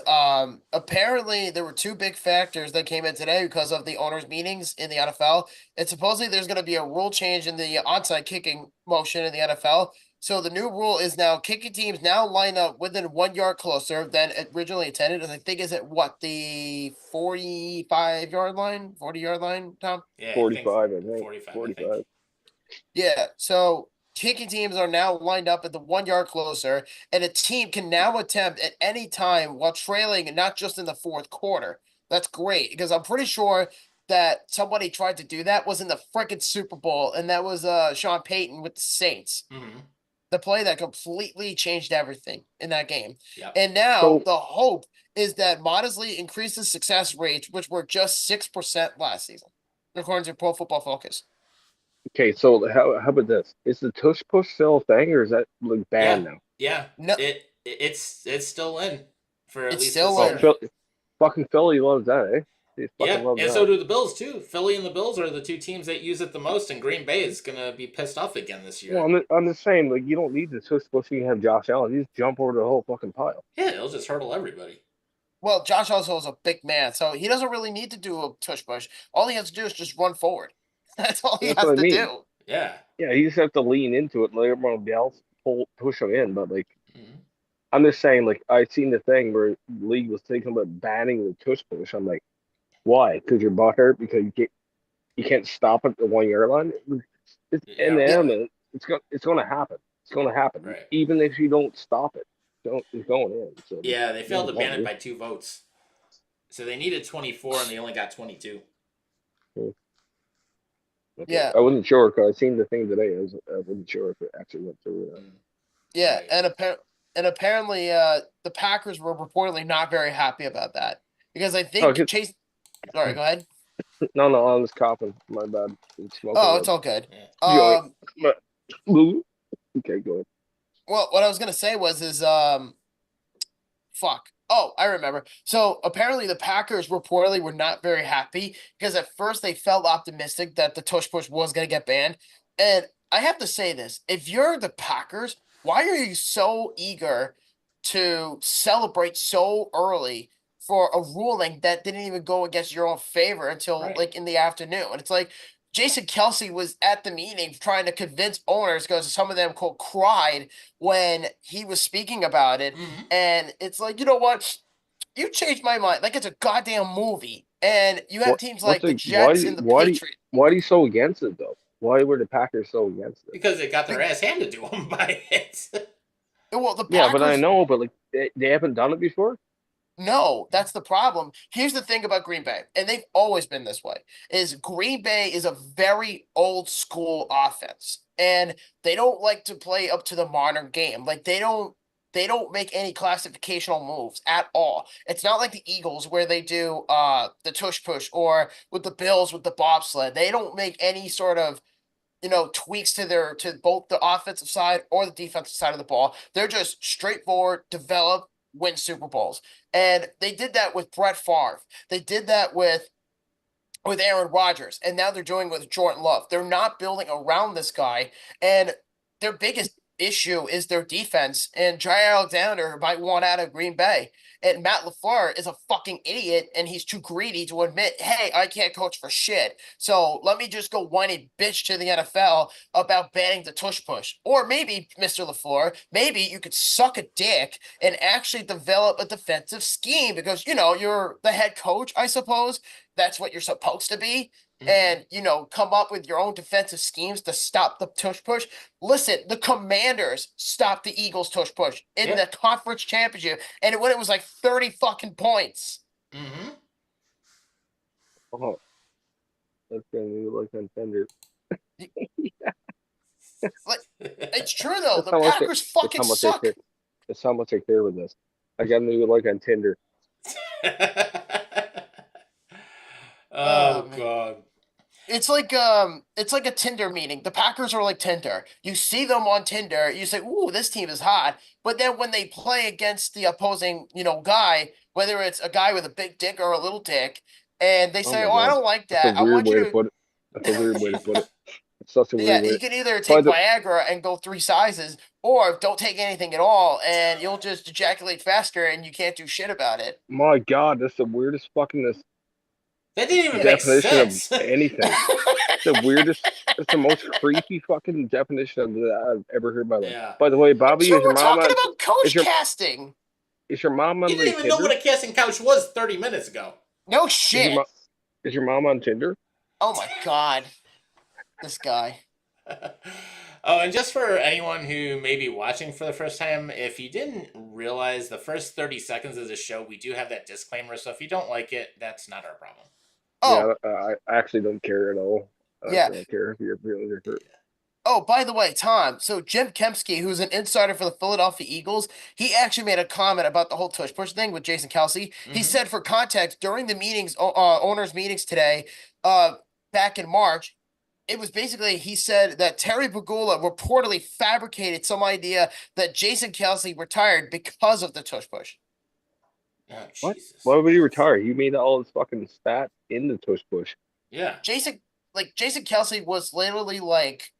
apparently there were two big factors that came in today because of the owners' meetings in the NFL. And supposedly there's going to be a rule change in the onside kicking motion in the NFL. So the new rule is now kicking teams now line up within 1 yard closer than originally intended. And I think is it what, the 45-yard line, 40-yard line, Tom? Yeah, 45, I think. 45. 45. Yeah, so kicking teams are now lined up at the 1 yard closer, and a team can now attempt at any time while trailing, and not just in the fourth quarter. That's great because I'm pretty sure that somebody tried to do that was in the freaking Super Bowl, and that was Sean Payton with the Saints. Mm-hmm. The play that completely changed everything in that game. Yep. And now So- the hope is that modestly increases success rates, which were just 6% last season, according to Pro Football Focus. Okay, so how about this? Is the tush push still a thing, or is that like banned now? Yeah. No. It's still in for at It's least still this in. year. Fucking Philly loves that, eh? They fucking Yeah, love and that. so do the Bills too. Philly and the Bills are the two teams that use it the most, and Green Bay is gonna be pissed off again this year. Well, I'm just saying, like, you don't need the tush push. You can have Josh Allen. You just jump over the whole fucking pile. Yeah, it'll just hurdle everybody. Well, Josh also is a big man, so he doesn't really need to do a tush push. All he has to do is just run forward. That's all he That's has what I to mean. do. Yeah. Yeah, you just have to lean into it, let everyone else push them in. But like, Mhm. I'm just saying, like, I seen the thing where the league was thinking about banning the tush push. I'm like, why? Because your butt hurt? Because you can't stop at the 1 yard line? It's Yeah, in the right. element. It's gonna happen. It's gonna happen. Right. Even if you don't stop it, it's going in. So Yeah, they failed to ban it Yeah. by 2 votes. So they needed 24 and they only got 22. Okay. Yeah. I wasn't sure because I seen the thing today. I wasn't sure if it actually went through. Mm. Yeah, Right. and apparently the Packers were reportedly not very happy about that because I think Oh, just- Chase. Sorry, go ahead. No, I was coughing. My bad. Oh, it's all good. Yeah. Joint. Okay, go ahead. Well, what I was gonna say was fuck. Oh, I remember. So apparently the Packers reportedly were not very happy because at first they felt optimistic that the tush push was gonna get banned. And I have to say this: if you're the Packers, why are you so eager to celebrate so early for a ruling that didn't even go against your own favor until Right. like in the afternoon? And it's like Jason Kelsey was at the meeting trying to convince owners because some of them quote cried when he was speaking about it. Mhm. And it's like, you know what? You changed my mind. Like it's a goddamn movie. And you have What- teams what's like the the- Jets and the Patriots. Why are you so against it though? Why were the Packers so against it? Because they got their ass handed to them by it. Well, the Packers, Yeah, but I know, but like they haven't done it before. no, that's the problem. Here's the thing about Green Bay, and they've always been this way, is Green Bay is a very old school offense. And they don't like to play up to the modern game. Like they don't make any classificational moves at all. It's not like the Eagles where they do the tush push or with the Bills with the bobsled. They don't make any sort of tweaks to both the offensive side or the defensive side of the ball. They're just straightforward, develop, win Super Bowls. And they did that with Brett Favre. They did that with Aaron Rodgers, and now they're doing it with Jordan Love. They're not building around this guy, and their biggest issue is their defense. And Jay Alexander might want out of Green Bay, and Matt LaFleur is a fucking idiot, and he's too greedy to admit, hey, I can't coach for shit. So let me just go whiny bitch to the NFL about banning the tush push. Or maybe, Mr. LaFleur, maybe you could suck a dick and actually develop a defensive scheme because you're the head coach, I suppose. That's what you're supposed to be. Mhm. And, come up with your own defensive schemes to stop the tush push. Listen, the Commanders stopped the Eagles tush push in Yeah. the conference championship. And when it was like 30 fucking points. Mhm. Oh, that's gonna be like contender. It's true, though. That's The how much Packers That's fucking how much suck. That's how much I care with this. I got new like on Tinder. Oh man. god. It's like a Tinder meeting. The Packers are like Tinder. You see them on Tinder, you say, "Ooh, this team is hot." But then when they play against the opposing, guy, whether it's a guy with a big dick or a little dick, and they Oh say, my "Oh, I God. don't like That's that. a I weird want you way to." to put it. That's a weird way to put it. It's such a weird Yeah, way. you can either By take the- Viagra and go 3 sizes, or don't take anything at all, and you'll just ejaculate faster, and you can't do shit about it. My God, that's the weirdest fucking That didn't even Yeah. make definition of sense. anything. The weirdest. It's the most creepy fucking definition of that I've ever heard in my life. Yeah. By the way, Bobby, So is your we're mom talking on? about coach is your- casting. Is your mom on You like didn't even know Tinder? what a casting couch was 30 minutes ago. No Is shit. your, is your mom on Tinder? Oh my god, this guy. Oh, and just for anyone who may be watching for the first time, if you didn't realize, the first 30 seconds of the show, we do have that disclaimer. So if you don't like it, that's not our problem. Oh, Yeah, I actually don't care at all. I Yeah. don't care if you're feeling hurt. oh, by the way, Tom. So Jim Kempski, who's an insider for the Philadelphia Eagles, he actually made a comment about the whole tush push thing with Jason Kelsey. He Mhm. said, for context, during the meetings, owners' meetings today, back in March, it was basically, he said that Terry Pegula reportedly fabricated some idea that Jason Kelsey retired because of the tush push. Oh, What? Jesus. Why would he retire? He made all his fucking stats in the tush push. Yeah. Jason Kelsey was literally like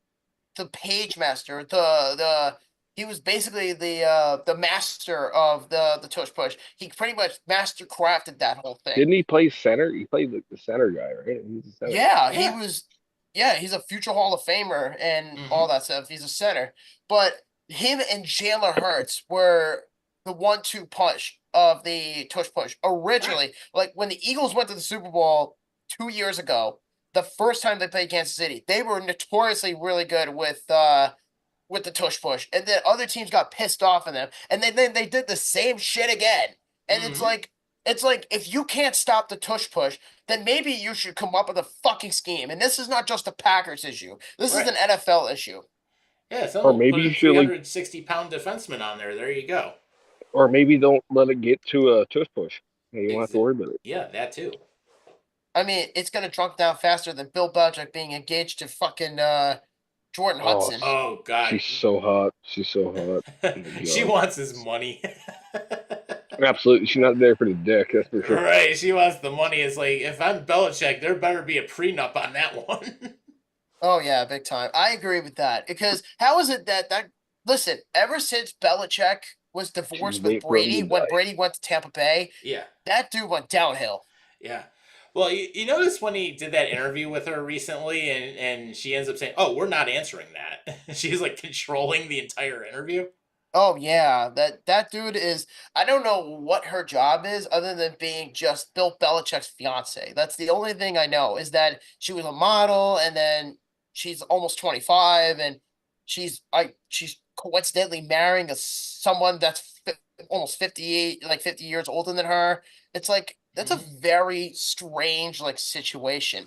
the page master, the he was basically the master of the tush push. He pretty much master crafted that whole thing. Didn't he play center? He played like the center guy, right? He's a center. Yeah, Yeah. he was. Yeah, he's a future Hall of Famer and Mhm. all that stuff. He's a center, but him and Jalen Hurts were the 1-2 punch of the tush push originally. Like when the Eagles went to the Super Bowl 2 years ago, the first time they played Kansas City, they were notoriously really good with the tush push, and then other teams got pissed off at them, and then they did the same shit again. And Mhm. it's like if you can't stop the tush push, then maybe you should come up with a fucking scheme. And this is not just a Packers issue. This Right. is an NFL issue. Yeah, Or someone maybe put you a should, like- 360-pound defenseman on there. There you go. Or maybe don't let it get to a tush push. You don't have to Exa- worry about it. Yeah, that too. I mean, it's gonna drunk down faster than Bill Belichick being engaged to fucking Jordan Oh, Hudson. Oh, God. She's so hot. She's so hot. She God. wants his money. Absolutely. She's not there for the dick, that's for sure. Right, she wants the money. It's like, if I'm Belichick, there better be a prenup on that one. Oh yeah, big time. I agree with that because how is it that listen? Ever since Belichick was divorced with waiting for him Brady, to when die. Brady went to Tampa Bay, Yeah, that dude went downhill. yeah. Well, you notice when he did that interview with her recently, and she ends up saying, "Oh, we're not answering that." She's like controlling the entire interview. Oh yeah, that dude is. I don't know what her job is other than being just Bill Belichick's fiance. That's the only thing I know is that she was a model, and then she's almost 25, and she's coincidentally marrying someone that's almost 58, like 50 years older than her. It's like that's a very strange like situation.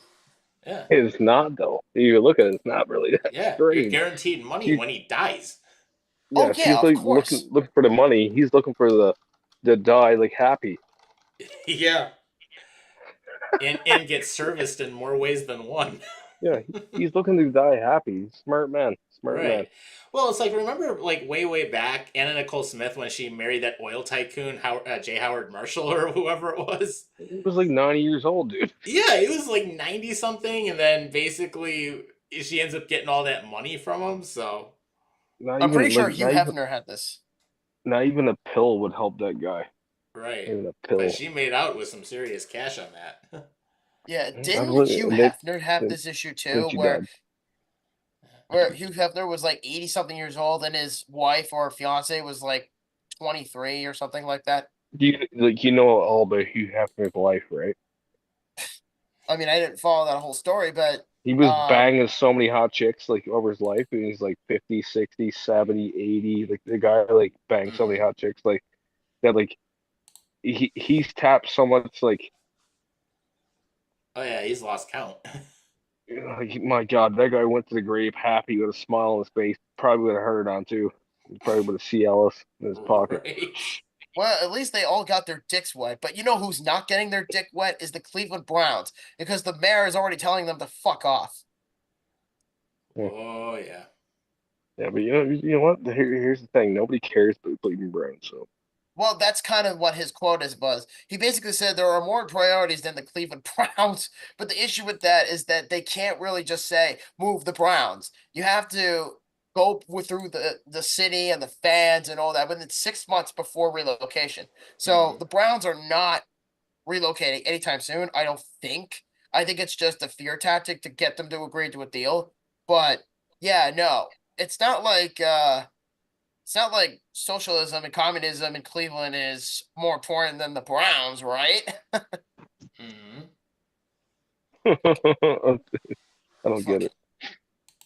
Yeah, It's not, though. If you look at it, it's not really that yeah. You're strange. guaranteed money You- when he dies. Oh, Yeah, yeah, she's of like course. looking for the money. He's looking for the die, like happy. Yeah. And get serviced in more ways than one. Yeah, he's looking to die happy. Smart man. Smart man. Right. Well, it's like, remember, like, way back, Anna Nicole Smith, when she married that oil tycoon, J. Howard Marshall, or whoever it was? He was like 90 years old, dude. Yeah, he was like 90-something, and then basically she ends up getting all that money from him, so... Not I'm even, pretty sure like, Hugh not even- Hefner had this. Not even a pill would help that guy. Right. Even a pill. But she made out with some serious cash on that. Yeah, Mhm. didn't Absolutely. Hugh And they- Hefner have then- this issue too, Then she where died. Hugh Hefner was like 80 something years old and his wife or fiance was like 23 or something like that? You know all about Hugh Hefner's life, right? I mean, I didn't follow that whole story, but He was Um, banging so many hot chicks like over his life, and he's like 50, 60, 70, 80. Like the guy like banged so many hot chicks like that. Like he's tapped so much. Like, Oh, yeah, he's lost count. my God, that guy went to the grave happy with a smile on his face. Probably would have heard on too. He probably would have C. Ellis in his pocket. Right. well, at least they all got their dicks wet. But you know who's not getting their dick wet is the Cleveland Browns because the mayor is already telling them to fuck off. Oh, yeah. Yeah, but you know what? Here's the thing. Nobody cares about Cleveland Browns. So Well, that's kind of what his quote was. He basically said there are more priorities than the Cleveland Browns, but the issue with that is that they can't really just say move the Browns. You have to through the city and the fans and all that within 6 months before relocation. So Mhm. the Browns are not relocating anytime soon. I don't think. I think it's just a fear tactic to get them to agree to a deal. But yeah, no, it's not like socialism and communism in Cleveland is more important than the Browns, right? Mhm. I don't get Fucking it.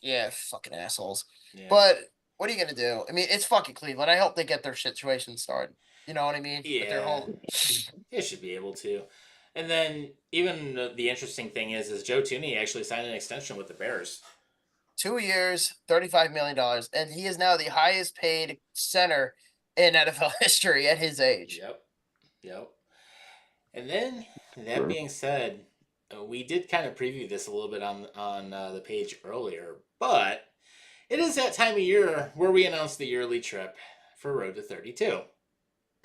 yeah, fucking assholes. Yeah. But what are you gonna do? I mean, it's fucking Cleveland. I hope they get their situation started. You know what I mean? But their Yeah. whole They should be able to. And then even the interesting thing is Joe Tooney actually signed an extension with the Bears. 2 years, $35 million, and he is now the highest paid center in NFL history at his age. Yep. Yep. And then that Sure. being said, we did kind of preview this a little bit on the page earlier, but it is that time of year where we announce the yearly trip for Road to 32.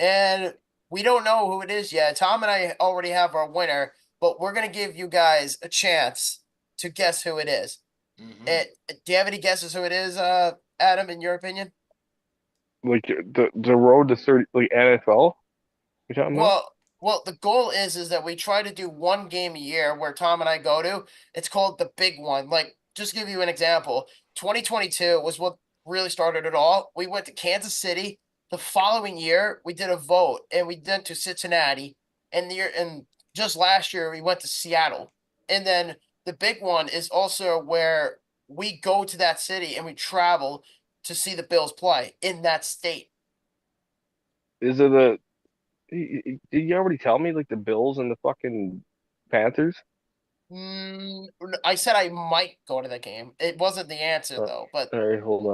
And we don't know who it is yet. Tom and I already have our winner, but we're gonna give you guys a chance to guess who it is. Mm-hmm. Do you have any guesses who it is, Adam? In your opinion? Like the road to 30, like NFL. You talking about? Well, the goal is that we try to do one game a year where Tom and I go to. It's called the big one. Like, just give you an example. 2022 was what really started it all. We went to Kansas City. The following year, we did a vote and we went to Cincinnati. And just last year we went to Seattle. And then the big one is also where we go to that city and we travel to see the Bills play in that state. Is it a? Did you already tell me like the Bills and the fucking Panthers? I said I might go to the game. It wasn't the answer Uh, though, but all right, hold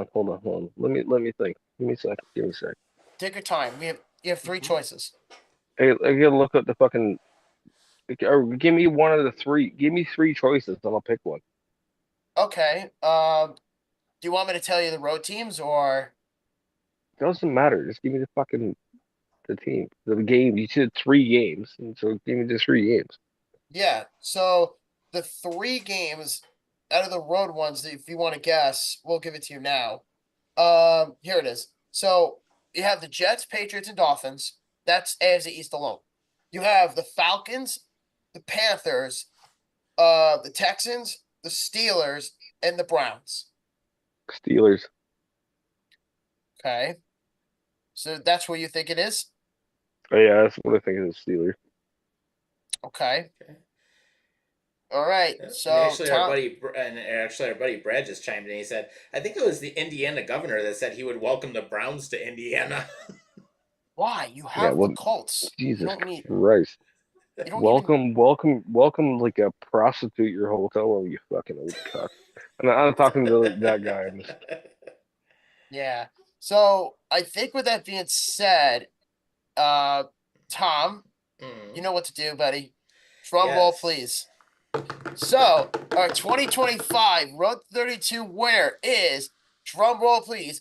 on. Let me think. Give me a sec. Give me a sec. take your time. You have three Mm-hmm. choices. Hey, I gotta look up the fucking. Or give me one of the three. Give me three choices, and I'll pick one. Okay. Do you want me to tell you the road teams or Doesn't matter. Just give me the team, the game. You said three games, and so give me the three games. yeah? So the three games out of the road ones that if you want to guess, we'll give it to you now. Here it is. So you have the Jets, Patriots, and Dolphins. That's AFC East alone. You have the Falcons, the Panthers, the Texans, the Steelers, and the Browns. Steelers. Okay. So that's what you think it is? Oh yeah, that's what I think of the Steelers. Okay. Okay. All right. Yeah. So And actually, our buddy Brad just chimed in. He said, "I think it was the Indiana governor that said he would welcome the Browns to Indiana." why? You Yeah, have the well, Colts. You Jesus don't need Christ. you don't even Welcome like a prostitute your hotel room, you fucking old cuck. And I'm talking to like, that guy. yeah. So I think with that being said, Tom, you Mm. know what to do, buddy. Drum roll, Yes. please. So our 2025 Road 32 winner is drum roll, please.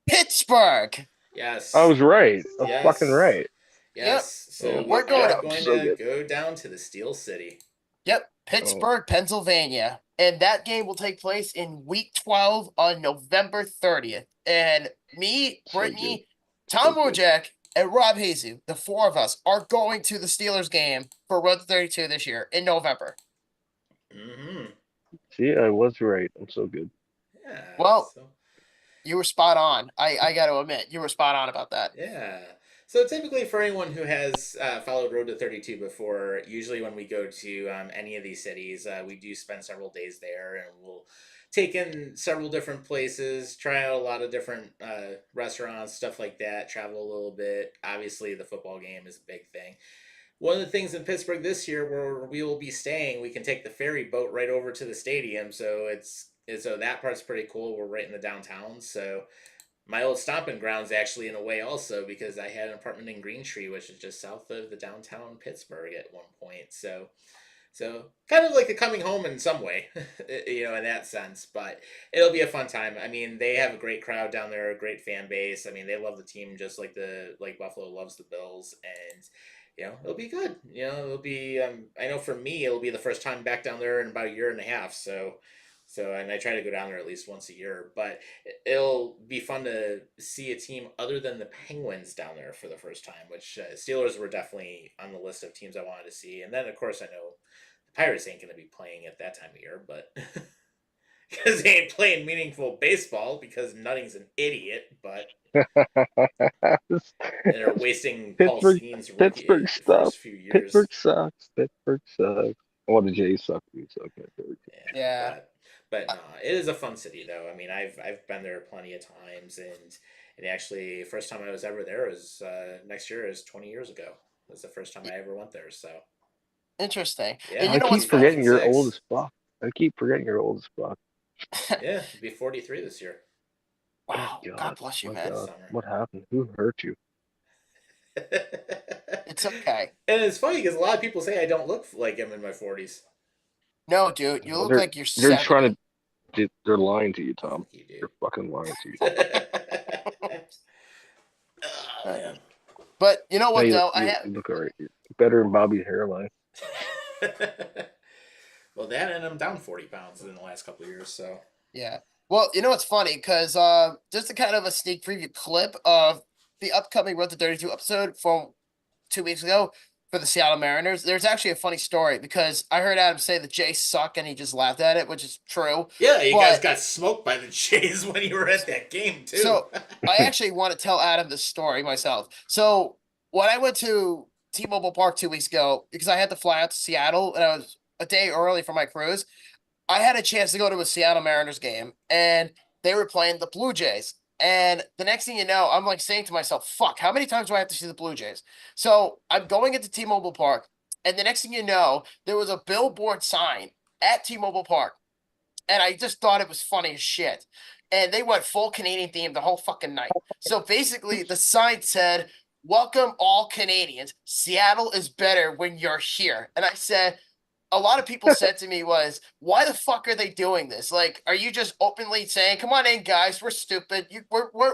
Pittsburgh. Yes. I was right. I was Yes. fucking right. Yes. So Oh We're we going are to- going so to good. go down to the Steel City. Yep, Pittsburgh, Pennsylvania. And that game will take place in week 12 on November 30th. And me, So Brittany, Tom So good. Wojak, and Rob Hazu, the four of us, are going to the Steelers game for Road to 32 this year in November. Mm-hmm. See, I was right. I'm so good. Yeah. Well- so, You were spot on. I got to admit, you were spot on about that. yeah. So typically, for anyone who has followed Road to 32 before, usually when we go to any of these cities, we do spend several days there, and we'll take in several different places, try out a lot of different restaurants, stuff like that. Travel a little bit. Obviously, the football game is a big thing. One of the things in Pittsburgh this year, where we will be staying, we can take the ferry boat right over to the stadium. So so that part's pretty cool. We're right in the downtown, so. My old stomping grounds, actually, in a way, also because I had an apartment in Green Tree, which is just south of the downtown Pittsburgh at one point. So kind of like a coming home in some way, in that sense. But it'll be a fun time. I mean, they have a great crowd down there, a great fan base. I mean, they love the team just like Buffalo loves the Bills, and it'll be good. It'll be. I know for me, it'll be the first time back down there in about a year and a half. So So, and I try to go down there at least once a year, but it'll be fun to see a team other than the Penguins down there for the first time, which Steelers were definitely on the list of teams I wanted to see. And then, of course, I know the Pirates ain't going to be playing at that time of year, but because they ain't playing meaningful baseball because Nutting's an idiot, but they're wasting Paul Pittsburgh, Steen's rookie Pittsburgh stuff. first few years. Pittsburgh sucks. Pittsburgh sucks. Well, the Jays suck too, so I can't do it. Yeah. But no, it is a fun city though. I mean, I've been there plenty of times, and actually, first time I was ever there was next year is 20 years ago. It was the first time I ever went there. So Interesting. Yeah. And I you know keep what's forgetting you're 2006. old as fuck. I keep forgetting you're old as fuck. yeah, it'll be 43 this year. Wow. God, God bless you, my man. God. Summer. What happened? Who hurt you? It's okay. And it's funny because a lot of people say I don't look like him in my 40s. No, dude, you Well, look like you're They're 70. trying to. They're lying to you, Tom. You do. They're fucking lying to you. Oh, man. But you know No, what, you, though? you look alright. You're better than Bobby's hairline. Well, that and I'm down 40 pounds in the last couple of years. So Yeah. Well, you know what's funny? Because just a kind of a sneak preview clip of the upcoming Road to 32 episode from 2 weeks ago for the Seattle Mariners. There's actually a funny story because I heard Adam say the Jays suck and he just laughed at it, which is true. yeah, you But- guys got smoked by the Jays when you were at that game too. So I actually want to tell Adam this story myself. So when I went to T-Mobile Park 2 weeks ago, because I had to fly out to Seattle and I was a day early for my cruise, I had a chance to go to a Seattle Mariners game and they were playing the Blue Jays. And the next thing you know, I'm like saying to myself, fuck, how many times do I have to see the Blue Jays? So I'm going into T-Mobile Park, and the next thing you know, there was a billboard sign at T-Mobile Park. And I just thought it was funny as shit. And they went full Canadian theme the whole fucking night. So basically, the sign said, "Welcome all Canadians. Seattle is better when you're here." And I said, a lot of people said to me was, why the fuck are they doing this? Like, are you just openly saying, come on in, guys, we're stupid.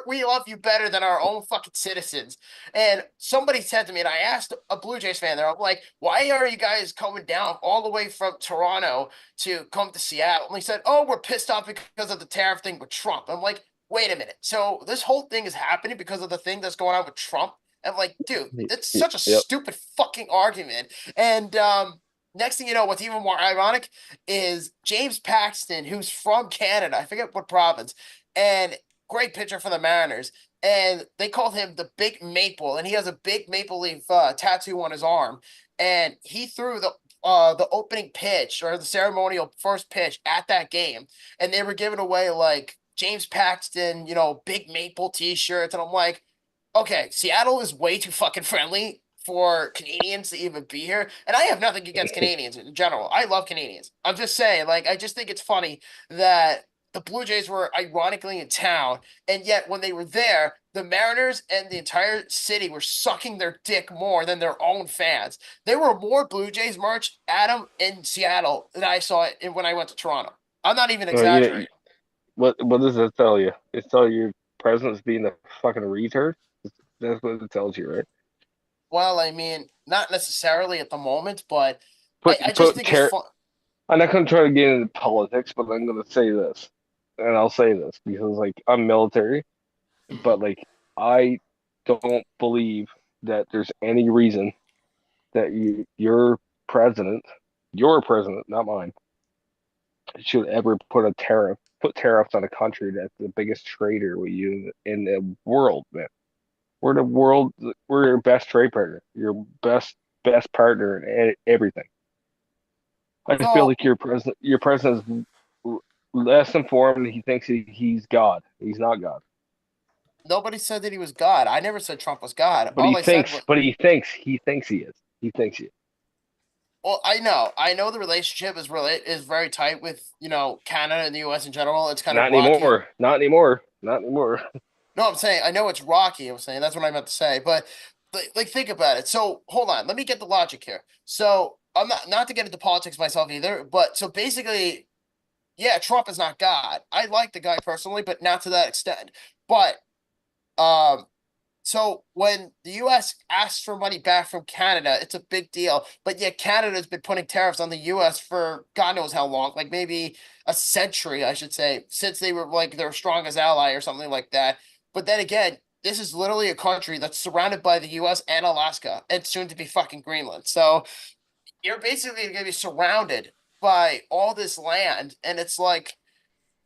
We love you better than our own fucking citizens. And somebody said to me, and I asked a Blue Jays fan there, I'm like, why are you guys coming down all the way from Toronto to come to Seattle? And he said, oh, we're pissed off because of the tariff thing with Trump. I'm like, wait a minute. So this whole thing is happening because of the thing that's going on with Trump? I'm like, dude, that's such a Yep. stupid fucking argument. And next thing you know, what's even more ironic is James Paxton, who's from Canada, I forget what province, and great pitcher for the Mariners. And they called him the Big Maple, and he has a big maple leaf tattoo on his arm. And he threw the opening pitch or the ceremonial first pitch at that game, and they were giving away like James Paxton, Big Maple T-shirts, and I'm like, okay, Seattle is way too fucking friendly for Canadians to even be here. And I have nothing against Canadians in general. I love Canadians. I'm just saying, like, I just think it's funny that the Blue Jays were ironically in town, and yet when they were there, the Mariners and the entire city were sucking their dick more than their own fans. There were more Blue Jays merch, Adam, in Seattle than I saw it when I went to Toronto. I'm not even exaggerating. What does that tell you? It tells your president's being a fucking retard. That's what it tells you, right? Well, I mean, not necessarily at the moment, but Put, I just think it's fun. I'm not going to try to get into politics, but I'm going to say this, and I'll say this because, like, I'm military, but like, I don't believe that there's any reason that your president, not mine, should ever put tariffs on a country that's the biggest trader with you in the world, man. We're your best trade partner, your best partner in everything. I just feel like your president is less informed. He thinks he's God. He's not God. Nobody said that he was God. I never said Trump was God. But he thinks he is. He thinks he is. Well, I know the relationship is very tight with, Canada and the US in general. It's kind of rocky. Not anymore. No, I'm saying I know it's rocky. I'm saying that's what I meant to say. But like think about it. So hold on, let me get the logic here. So I'm not to get into politics myself either, but so basically, yeah, Trump is not God. I like the guy personally, but not to that extent. But So when the US asks for money back from Canada, it's a big deal. But yet Canada's been putting tariffs on the US for God knows how long, like maybe a century, I should say, since they were like their strongest ally or something like that. But then again, this is literally a country that's surrounded by the US and Alaska and soon to be fucking Greenland. So you're basically gonna be surrounded by all this land, and it's like,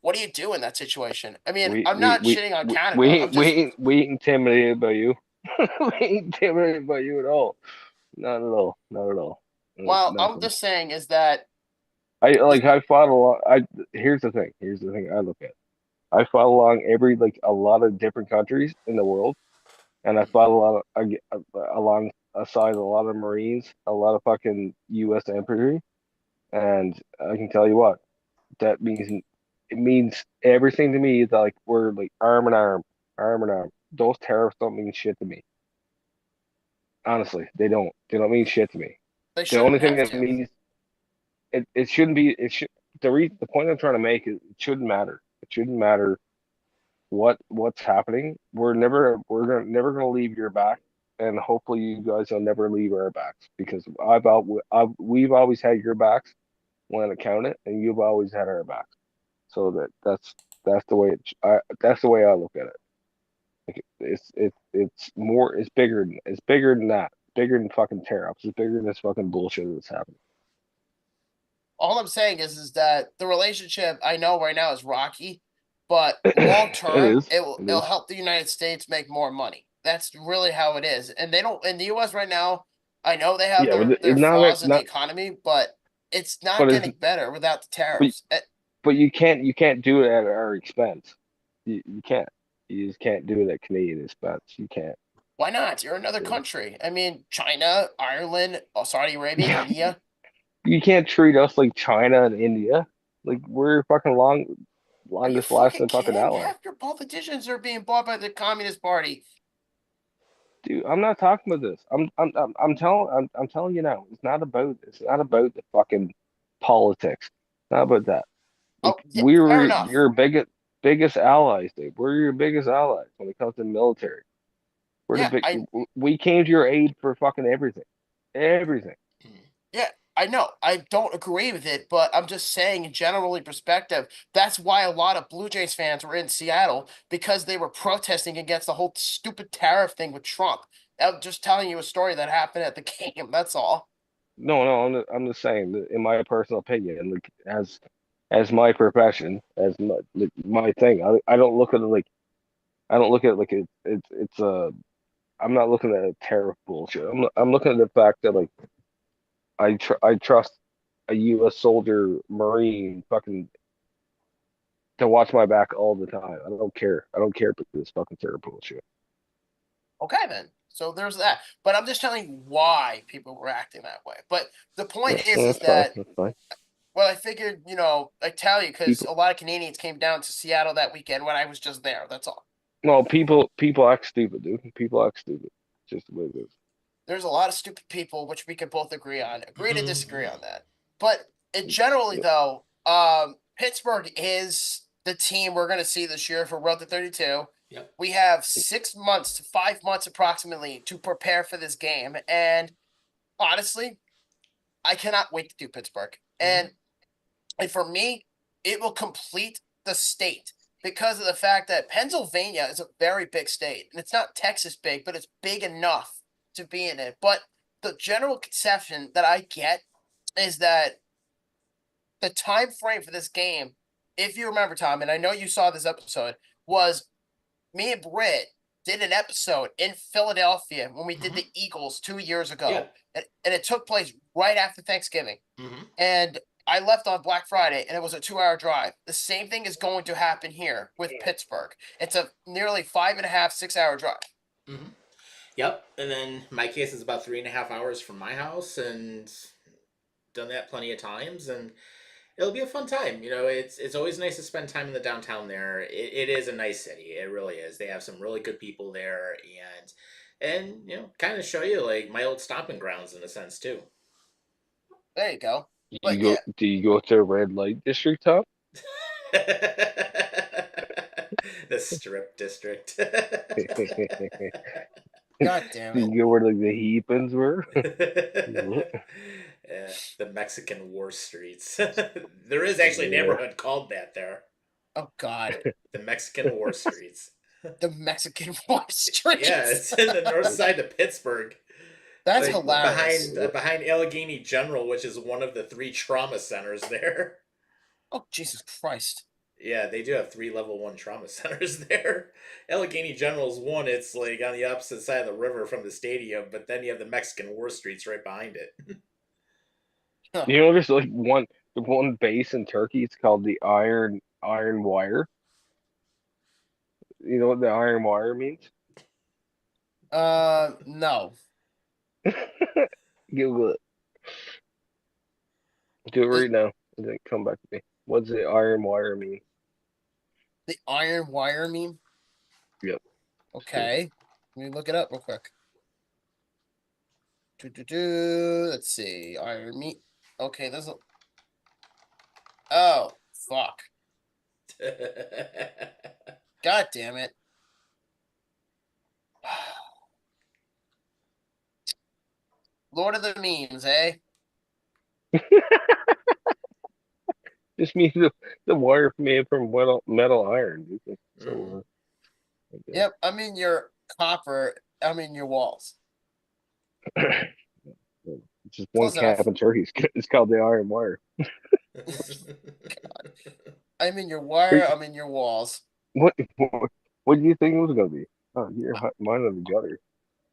what do you do in that situation? I mean, We I'm we not we shitting on we Canada. we I'm ain't we just ain't we ain't intimidated by you. We ain't intimidated by you at all. Not at all. Not at all. well, I'm Nothing. just saying is that I fought a lot. Here's the thing. Here's the thing I look at. I fought along a lot of different countries in the world, and I fought a lot of alongside a lot of Marines, a lot of fucking U.S. infantry, and I can tell you what that means. It means everything to me that like we're like arm in arm, arm in arm. Those tariffs don't mean shit to me. Honestly, they don't. They don't mean shit to me. they The only shouldn't thing have that to. means it shouldn't be it should the point I'm trying to make is it shouldn't matter. It shouldn't matter what's happening. Never gonna leave your back, and hopefully you guys will never leave our backs because we've always had your backs when it counted, and you've always had our backs. So that's the way that's the way I look at it. Like it's bigger than that. Bigger than fucking tariffs. It's bigger than this fucking bullshit that's happening. All I'm saying is that the relationship I know right now is rocky, but long It term, is. It it'll is. help the United States make more money. That's really how it is. And they don't in the US right now, I know they have Yeah, but their it's not flaws in the not economy, but it's not but it's getting better without the but tariffs. but you can't do it at our expense. You can't. You just can't do it at Canadian expense. You can't. Why not? You're another Yeah. country. I mean, China, Ireland, Saudi Arabia, India. You can't treat us like China and India. Like we're fucking Are you longest fucking lasting fucking kidding? ally. Half your politicians are being bought by the Communist Party. Dude, I'm not talking about this. I'm telling you now. It's not about the fucking politics. It's not about that. Oh, Like yeah, fair enough. your biggest allies, dude. We're your biggest allies when it comes to military. We're the Yeah, big. I We came to your aid for fucking everything, everything. Yeah, I know. I don't agree with it, but I'm just saying in generally perspective, that's why a lot of Blue Jays fans were in Seattle because they were protesting against the whole stupid tariff thing with Trump. I'm just telling you a story that happened at the game. That's all. No, no, I'm just saying that in my personal opinion, like as my profession, as my thing, I don't look at it like I don't look at it like it's I'm not looking at a tariff bullshit. I'm looking at the fact that like I trust a U.S. soldier, Marine, fucking to watch my back all the time. I don't care. I don't care about this fucking tariff bullshit. Okay, then. So there's that. But I'm just telling you why people were acting that way. But the Yeah, point no, is that's fine. that That's fine. well, I figured, I tell you because People, a lot of Canadians came down to Seattle that weekend when I was just there. That's all. no, people act stupid, dude. People act stupid. Just the way it is. There's a lot of stupid people, which we can both agree on. Agree to disagree Mhm. on that. But generally, Yeah. though, Pittsburgh is the team we're going to see this year for Road to 32. Yep. We have 6 months to 5 months approximately to prepare for this game. And honestly, I cannot wait to do Pittsburgh. And for me, it will complete the state because of the fact that Pennsylvania is a very big state. And it's not Texas big, but it's big enough to be in it. But the general conception that I get is that the time frame for this game, if you remember, Tom, and I know you saw this episode, was me and Britt did an episode in Philadelphia when we did the Eagles 2 years ago. Yeah. And it took place right after Thanksgiving. Mm-hmm. And I left on Black Friday and it was a 2 hour drive. The same thing is going to happen here with Pittsburgh. It's a nearly 5.5, 6 hour drive. Mm-hmm. Yep. And then my case is about 3.5 hours from my house, and done that plenty of times, and it'll be a fun time. It's always nice to spend time in the downtown there. It is a nice city. It really is. They have some really good people there, and kind of show you like my old stomping grounds in a sense too. There you go. Do But you go? yeah, Do you go to red light district, Tom? The strip district. God damn it. You go where like the heathens were. Yeah, the Mexican war streets. There is actually a Yeah. neighborhood called that there. Oh God. The Mexican war streets. The Mexican War Streets. Yeah, it's in the north side of Pittsburgh. That's Like, hilarious. behind Allegheny General, which is one of the 3 trauma centers there. Oh Jesus Christ. Yeah, they do have 3 level 1 trauma centers there. Allegheny General's one, it's like on the opposite side of the river from the stadium, but then you have the Mexican war streets right behind it. You know, there's like one base in Turkey. It's called the Iron Wire. You know what the Iron Wire means? No. Google it. Do it right now, and then come back to me. What's the Iron Wire mean? The Iron Wire meme? Yep. Okay. Let me look it up real quick. Let's see. Iron meat. Okay, there's a. Oh, fuck. God damn it. Lord of the memes, eh? Just means the wire made from metal iron. Dude. So, okay. Yep, I mean your copper. I mean your walls. It's just one Close enough. cap in Turkey. It's called the Iron Wire. I mean your wire. I mean your walls. What do you think it was gonna be? Oh, you're mine on the gutter.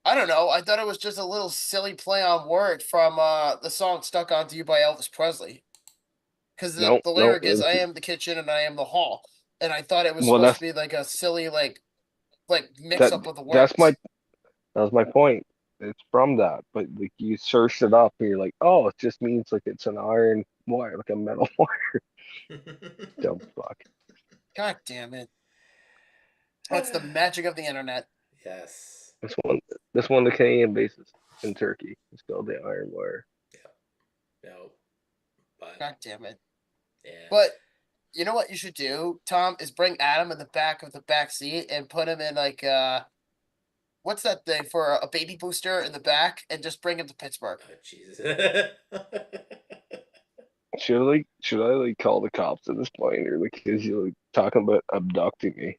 I don't know. I thought it was just a little silly play on word from the song "Stuck Onto You" by Elvis Presley. Because the lyric is "I am the kitchen and I am the hall," and I thought it was supposed to be like a silly like mix up of the words. That was my point. It's from that, but like you searched it up and you're like, oh, it just means like it's an iron wire, like a metal wire. Dumb fuck. God damn it! That's the magic of the internet. Yes. This one, the Canadian bases in Turkey. It's called the Iron Wire. No. But God damn it! yeah. But you know what you should do, Tom, is bring Adam in the back of the back seat and put him in like what's that thing for a baby booster in the back, and just bring him to Pittsburgh. Oh, Jesus. Should I like call the cops at this point, or like is you like talking about abducting me?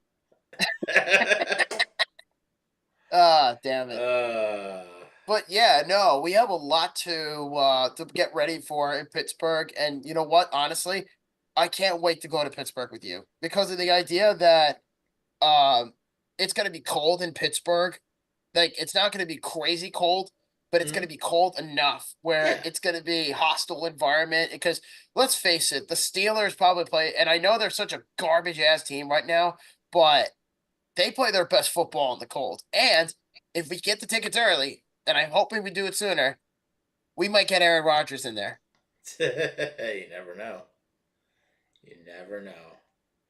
Ah, damn it. But yeah, no, we have a lot to get ready for in Pittsburgh, and you know what? Honestly, I can't wait to go to Pittsburgh with you because of the idea that it's going to be cold in Pittsburgh. Like it's not going to be crazy cold, but it's going to be cold enough where it's going to be hostile environment. Because let's face it, the Steelers probably play, and I know they're such a garbage ass team right now, but they play their best football in the cold. And if we get the tickets early, and I'm hoping we do it sooner, we might get Aaron Rodgers in there. You never know. You never know.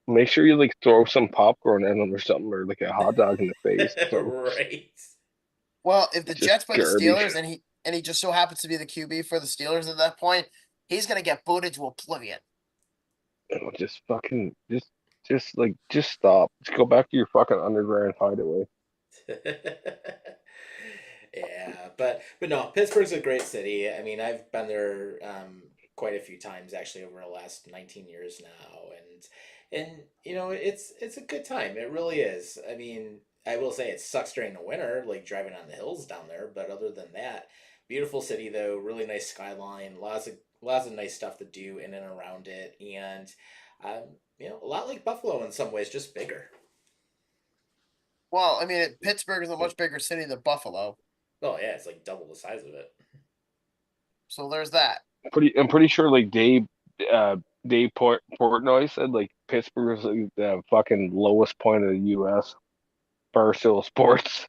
Make sure you like throw some popcorn in them or something, or like a hot dog in the face. Right. Well, if the Just Jets play the garbage. Steelers and he just so happens to be the QB for the Steelers at that point, he's gonna get booted to oblivion. Oh, just fucking just stop. Just go back to your fucking underground hideaway. Yeah, but no, Pittsburgh's a great city. I mean, I've been there quite a few times actually over the last 19 years now, and you know, it's a good time. It really is. I mean, I will say it sucks during the winter, like driving on the hills down there, but other than that, beautiful city though, really nice skyline, lots of nice stuff to do in and around it, and you know, a lot like Buffalo in some ways, just bigger. Well, I mean, Pittsburgh is a much bigger city than Buffalo, Oh yeah, it's like double the size of it. so there's that. I'm pretty sure like Dave Portnoy said like Pittsburgh is like the fucking lowest point of the U.S. Barstool Sports.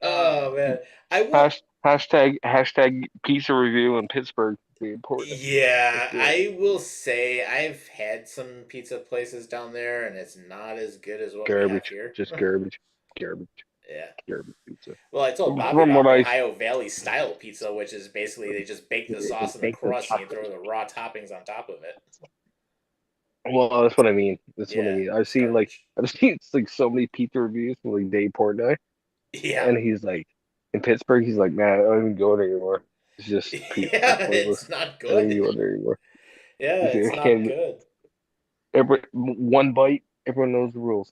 Oh man, I will. Hashtag pizza review in Pittsburgh. Be important. Yeah, I will say I've had some pizza places down there, and it's not as good as what we have Garbage, here. just garbage Yeah. pizza. Well, I told Bobby From about what I- Ohio Valley style pizza, which is basically they just bake the sauce in the Bake the crust and you chocolate. throw the raw toppings on top of it. Well, that's what I mean. That's what I Yeah, mean. I've it's seen garbage. it's like so many pizza reviews from like Dave Portnoy, Yeah. and he's like in Pittsburgh. He's like, man, I don't even go there anymore. It's just Yeah, pointless. it's not I don't even go good. there anymore. Yeah, He's it's like, I not can't. good. One bite, everyone knows the rules,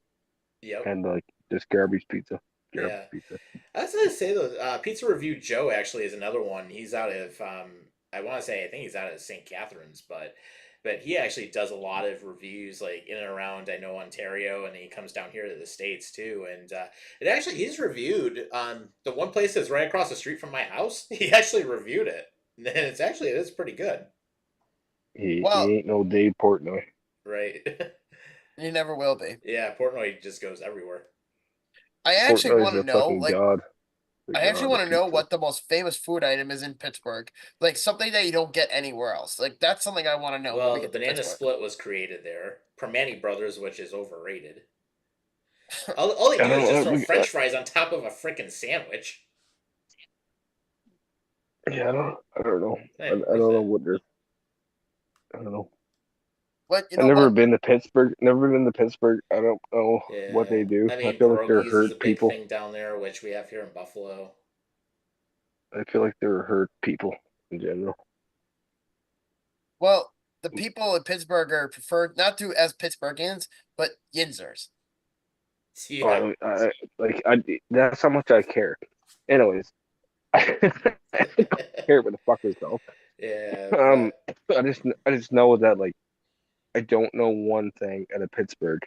Yep. and like just garbage pizza, garbage Yeah. pizza. I was gonna say though, Pizza Review Joe actually is another one. He's out of I want to say I think he's out of St. Catharines, but he actually does a lot of reviews like in and around I know Ontario, and he comes down here to the States too. And it actually he's reviewed the one place that's right across the street from my house. He actually reviewed it, and it is pretty good, He Well, ain't no Dave Portnoy. right? you never will be. Yeah, Portnoy just goes everywhere. I actually Portnoy's want to a know, fucking like, god. The I actually god want of to know pizza. what the most famous food item is in Pittsburgh. Like something that you don't get anywhere else. Like that's something I want to know when Well, we the get to banana Pittsburgh. split was created there. Permane Brothers, which is overrated. All they I do is just don't throw know. French fries on top of a freaking sandwich. Yeah, I don't know. Not I even don't worth know it. what they're. I don't know. But you I've know never what? been to Pittsburgh. Never been to Pittsburgh. I don't know what Yeah, they do. I I mean feel like they're pierogies is hurt a big people. thing down there, which we have here in Buffalo. I feel like they're hurt people in general. Well, the people in Pittsburgh are preferred not to as Pittsburghians, but Yinzers. Yeah, That's how much I care. Anyways, I don't care what the fuck is though. yeah, Um, but I just know that like I don't know one thing out of Pittsburgh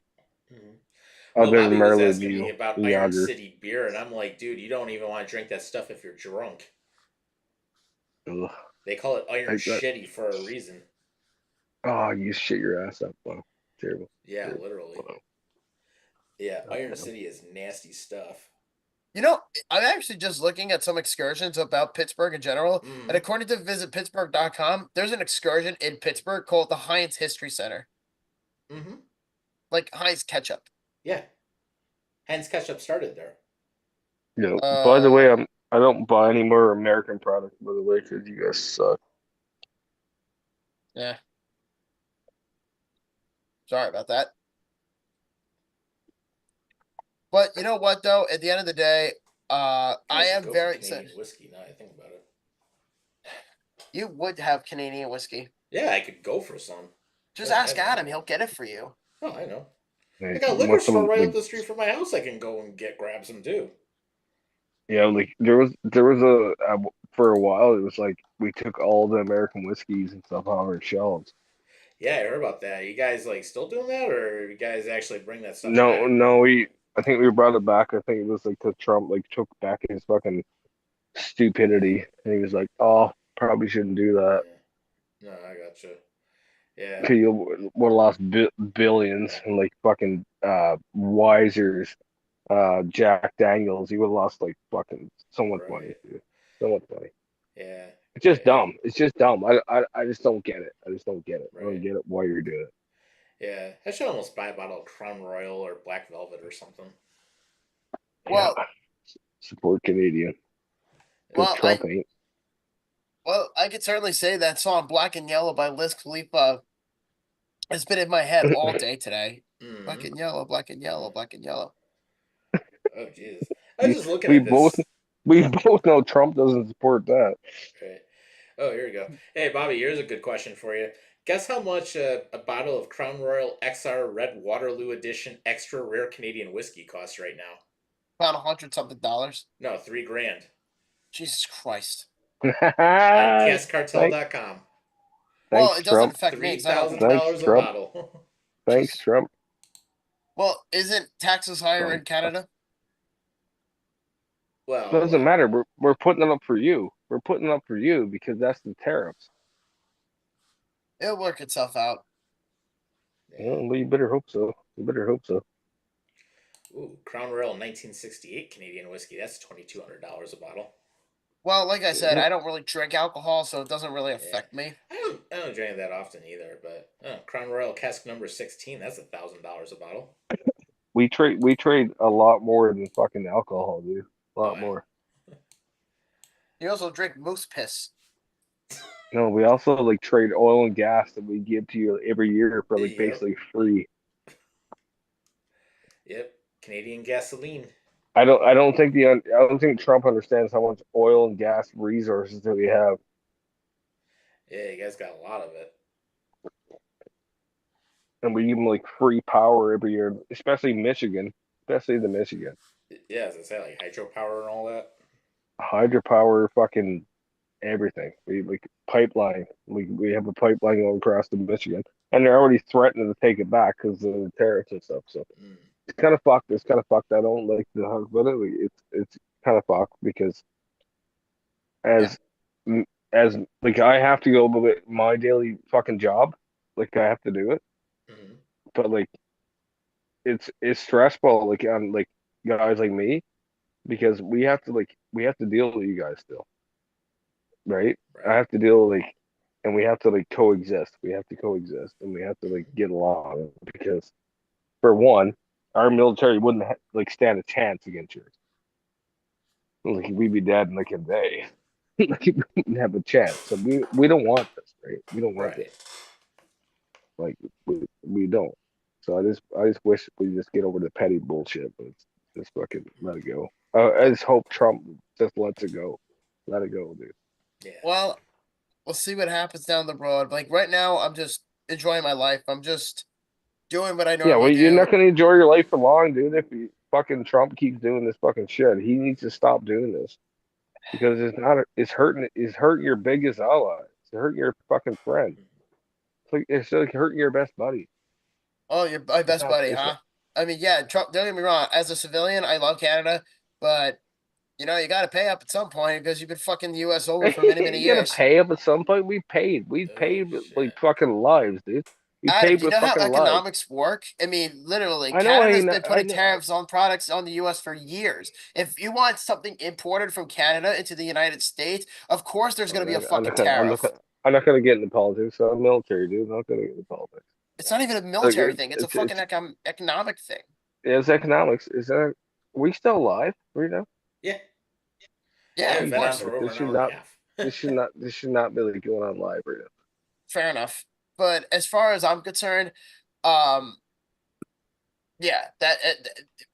mhm. Well, other than Bobby was Marilyn asking me about Iron Yager. City beer, and I'm like, dude, you don't even want to drink that stuff if you're drunk. Ugh. They call it Iron That, Shitty for a reason. oh, you shit your ass up. Wow, terrible. Yeah, Terrible. literally. Wow. Yeah, Iron Wow. City is nasty stuff. You know, I'm actually just looking at some excursions about Pittsburgh in general. And Mhm. according to visitpittsburgh.com, there's an excursion in Pittsburgh called the Heinz History Center. Mm-hmm. Like Heinz ketchup. Yeah. Heinz ketchup started there. Yeah. By the Uh, way, I don't buy any more American products. By the way, because you guys suck. Yeah. Sorry about that. But you know what though? At the end of the day, I am Go for very Canadian whiskey now I think about it. you would have Canadian whiskey. Yeah, I could go for some. Just Yeah, ask I- Adam, he'll get it for you. Oh, I know. Hey, I got a you liquor want store some, right like, up the street from my house. I can go and grab some too. yeah, like there was for a while it was like we took all the American whiskeys and stuff off our shelves. Yeah, I heard about that. You guys like still doing that, or you guys actually bring that stuff No, back? no, I think we brought it back. I think it was like because Trump like took back his fucking stupidity, and he was like, "Oh, probably shouldn't do that." Yeah. No, I gotcha. Yeah. You would have lost billions and like fucking Wisers, Jack Daniels. You would have lost like fucking so much money, Right. dude. So much money. Yeah. It's just Yeah. dumb. It's just dumb. I just don't get it. I just don't get it. I don't Right. get it why you're doing it. Yeah. I should almost buy a bottle of Crown Royal or Black Velvet or something. Well, Yeah. Support Canadian. Because well, Trump ain't. I could certainly say that song "Black and Yellow" by Liz Khalifa has been in my head all day today. Black Mhm. and yellow, black and yellow, black and yellow. Oh Jesus! I was just looking We at this. we both know Trump doesn't support that. Right. Oh, here we go. Hey, Bobby, here's a good question for you. Guess how much a bottle of Crown Royal XR Red Waterloo Edition Extra Rare Canadian Whiskey costs right now? About $100-something. No, $3,000. Jesus Christ. On Thanks, CastCartel.com. Well, it doesn't Trump. affect me because I don't. $3,000 a Trump. bottle. Thanks, Trump. Well, isn't taxes higher in Trump. Canada? Well, Doesn't matter. We're putting it up for you. We're putting it up for you because that's the tariffs. It'll work itself out. Well, you better hope so. You better hope so. Ooh, Crown Royal 1968 Canadian whiskey. That's $2,200 a bottle. Well, like I said, Yeah. I don't really drink alcohol, so it doesn't really affect me. I don't drink that often either, but Crown Royal cask number 16. That's $1,000 a bottle. We trade a lot more than fucking alcohol, dude. A lot Oh, yeah. more. You also drink moose piss. No, we also like trade oil and gas that we give to you every year for like Yep. basically free. Yep. Canadian gasoline. I don't think Trump understands how much oil and gas resources that we have. Yeah, you guys got a lot of it. And we give them like free power every year, especially Michigan, especially the Michigan. Yeah, as I say, like hydropower and all that. Hydropower, fucking everything. We like pipeline. We have a pipeline going across to Michigan, and they're already threatening to take it back because of the tariffs and stuff. So Mm. it's kind of fucked. It's kind of fucked. I don't like the hug, but it's kind of fucked because Yeah. as as like I have to go with my daily fucking job, like I have to do it, Mhm. but like it's stressful like on like guys like me because we have to deal with you guys still, right? I Right. have to deal with like and we have to like coexist. We have to coexist and we have to like get along because for one, our military wouldn't like stand a chance against yours. Like we'd be dead in like a day. Like we wouldn't have a chance. So we don't want this, right? We don't want Right. this. Like we don't. So I just wish we just get over the petty bullshit, but it's just fucking let it go. I Well, just hope Trump just lets it go. Let it go, dude. Yeah. well, we'll see what happens down the road. Like right now, I'm just enjoying my life. I'm just doing what I Yeah, well, normally you're do. not gonna enjoy your life for long, dude. If fucking Trump keeps doing this fucking shit, he needs to stop doing this because it's hurting your biggest ally. It's hurting your fucking friend. It's like hurting your best buddy. Oh, you're my It's best not. buddy, It's huh? I mean, yeah, Trump, don't get me wrong. As a civilian, I love Canada, but you got to pay up at some point because you've been fucking the U.S. over for many, many You gotta years. pay up at some point. We paid. We Oh paid with like shit. fucking lives, dude. We Adam, paid do you with know how fucking lives. economics work? I mean, literally, I know. Canada's been I putting know. tariffs on products on the U.S. for years. If you want something imported from Canada into the United States, of course there's going to be a I'm fucking not gonna. tariff. I'm not gonna get into politics. I'm military, dude. I'm not gonna get into politics. It's not even a Like military thing. It's a fucking it's economic thing. it's economics. Is that? Are we still alive right now? Yeah. Yeah, Yeah, of we've been on course. for over This an should hour and a not. half. This should not be like going on live right now. Fair enough. But as far as I'm concerned, um, yeah,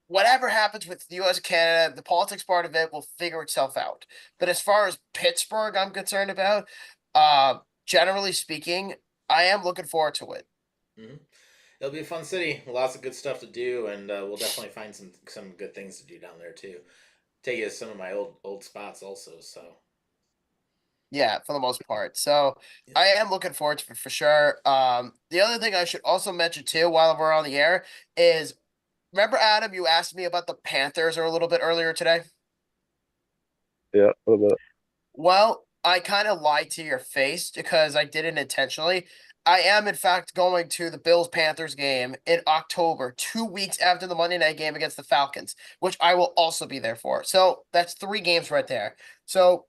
whatever happens with the U.S. and Canada, the politics part of it will figure itself out. But as far as Pittsburgh, I'm concerned about, generally speaking, I am looking forward to it. Hmm. It'll be a fun city. Lots of good stuff to do, and we'll definitely find some good things to do down there too. Take you to some of my old spots also. So Yeah, for the most part. So I am looking forward to it for sure. The other thing I should also mention too, while we're on the air, is remember Adam, you asked me about the Panthers a little bit earlier today. Yeah. What about Well, I kind of lied to your face because I didn't intentionally. I am, in fact, going to the Bills Panthers game in October, 2 weeks after the Monday night game against the Falcons, which I will also be there for. So that's 3 games right there. So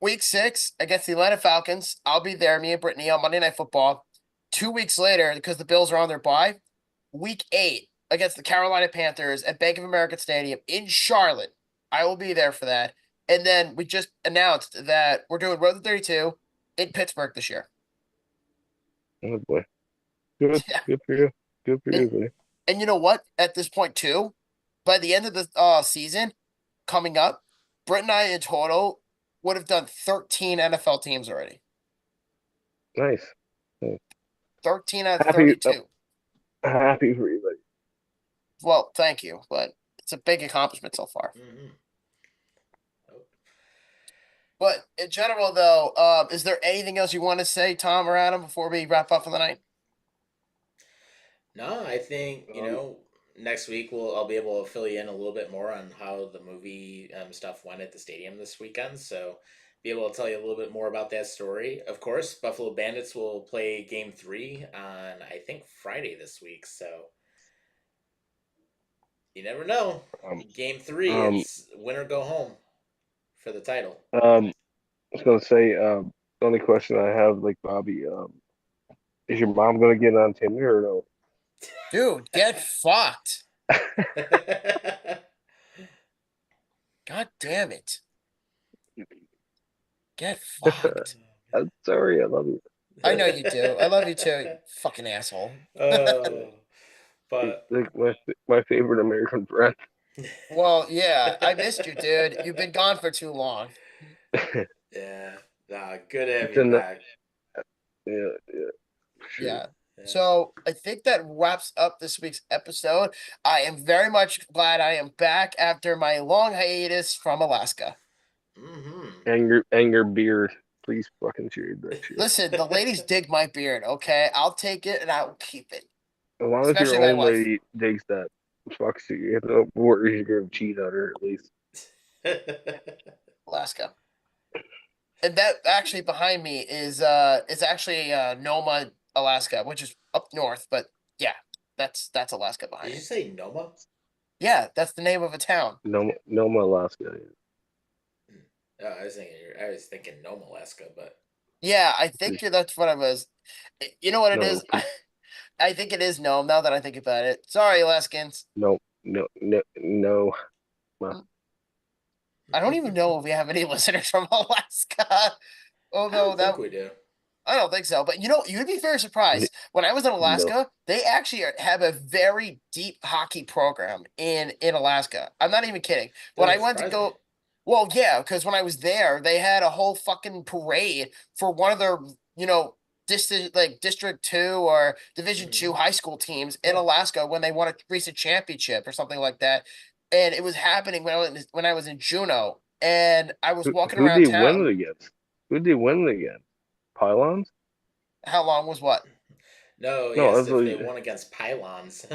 week 6 against the Atlanta Falcons, I'll be there, me and Brittany on Monday Night Football. 2 weeks later, because the Bills are on their bye, week 8 against the Carolina Panthers at Bank of America Stadium in Charlotte. I will be there for that. And then we just announced that we're doing Road to 32 in Pittsburgh this year. oh boy. Good. Yeah. Good for you. Good for you, buddy. And you know what? At this point, too, by the end of the season coming up, Britt and I in total would have done 13 NFL teams already. Nice. 13 out of Happy. 32. Happy for you, buddy. Well, thank you, but it's a big accomplishment so far. mhm. But in general, though, is there anything else you want to say, Tom or Adam, before we wrap up for the night? No, I think next week I'll be able to fill you in a little bit more on how the movie stuff went at the stadium this weekend. So be able to tell you a little bit more about that story. Of course, Buffalo Bandits will play Game 3 on I think Friday this week. So you never know. Game 3, it's win or go home for the title. I was gonna say, the only question I have, like Bobby, is your mom gonna get on Tinder or no? Dude, get fucked. God damn it. Get fucked. I'm sorry. I love you. I know you do. I love you too, you fucking asshole. But Like my favorite American friend. Well, yeah, I missed you, dude. You've been gone for too long. yeah, nah, good to have It's you in the back. yeah, for sure. Yeah. Yeah. So I think that wraps up this week's episode. I am very much glad I am back after my long hiatus from Alaska. Mm-hmm. Anger beard. Please fucking shade that shit. Listen, the ladies dig my beard, okay? I'll take it and I will keep it. As long as Especially your my own wife. lady digs that, fucks you. You have no worries you're gonna cheat on her at least. Alaska. And that actually behind me is actually Noma, Alaska, which is up north, but yeah, that's Alaska Did behind you me. say Noma? Yeah, that's the name of a town. Noma, Alaska. Oh, I was thinking Noma, Alaska, but Yeah, I think that's what I was. You know what it No, is? I think it is Nome now that I think about it. Sorry, Alaskans. no. I don't even know if we have any listeners from Alaska. I Although don't think we do. I don't think so. But you know, you'd be very surprised. When I was in No. Alaska, they actually have a very deep hockey program in Alaska. I'm not even kidding. When I Doesn't went to surprise me. go, well, yeah, because when I was there, they had a whole fucking parade for one of their, District 2 or Division 2 high school teams in Yeah. Alaska when they won a recent championship or something like that. And it was happening when I was in Juneau, and I was walking Who around did they win town. it against? Who did they win it against? Pylons? How long was what? No, No, yes, that's if what they you- won against pylons.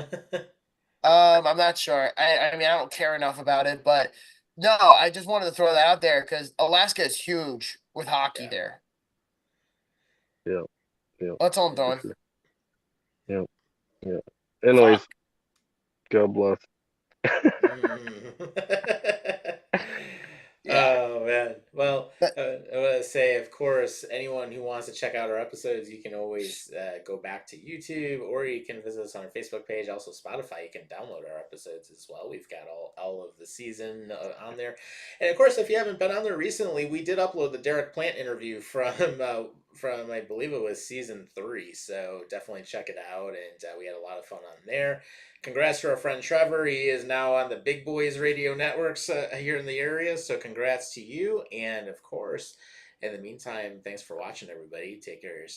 I'm not sure. I mean, I don't care enough about it, but no, I just wanted to throw that out there because Alaska is huge with hockey Yeah. there. Yeah, That's all I'm for doing. sure. Yeah. Anyways, Fuck. God bless. Yeah. Oh man. Well, But- I want to say, of course, anyone who wants to check out our episodes, you can always go back to YouTube, or you can visit us on our Facebook page. Also, Spotify. You can download our episodes as well. We've got all of the season on there. And of course, if you haven't been on there recently, we did upload the Derek Plant interview from I believe it was season 3. So definitely check it out. And we had a lot of fun on there. Congrats to our friend Trevor. He is now on the Big Boys Radio Networks here in the area. So congrats to you. And of course, in the meantime, thanks for watching, everybody. Take care of yourself.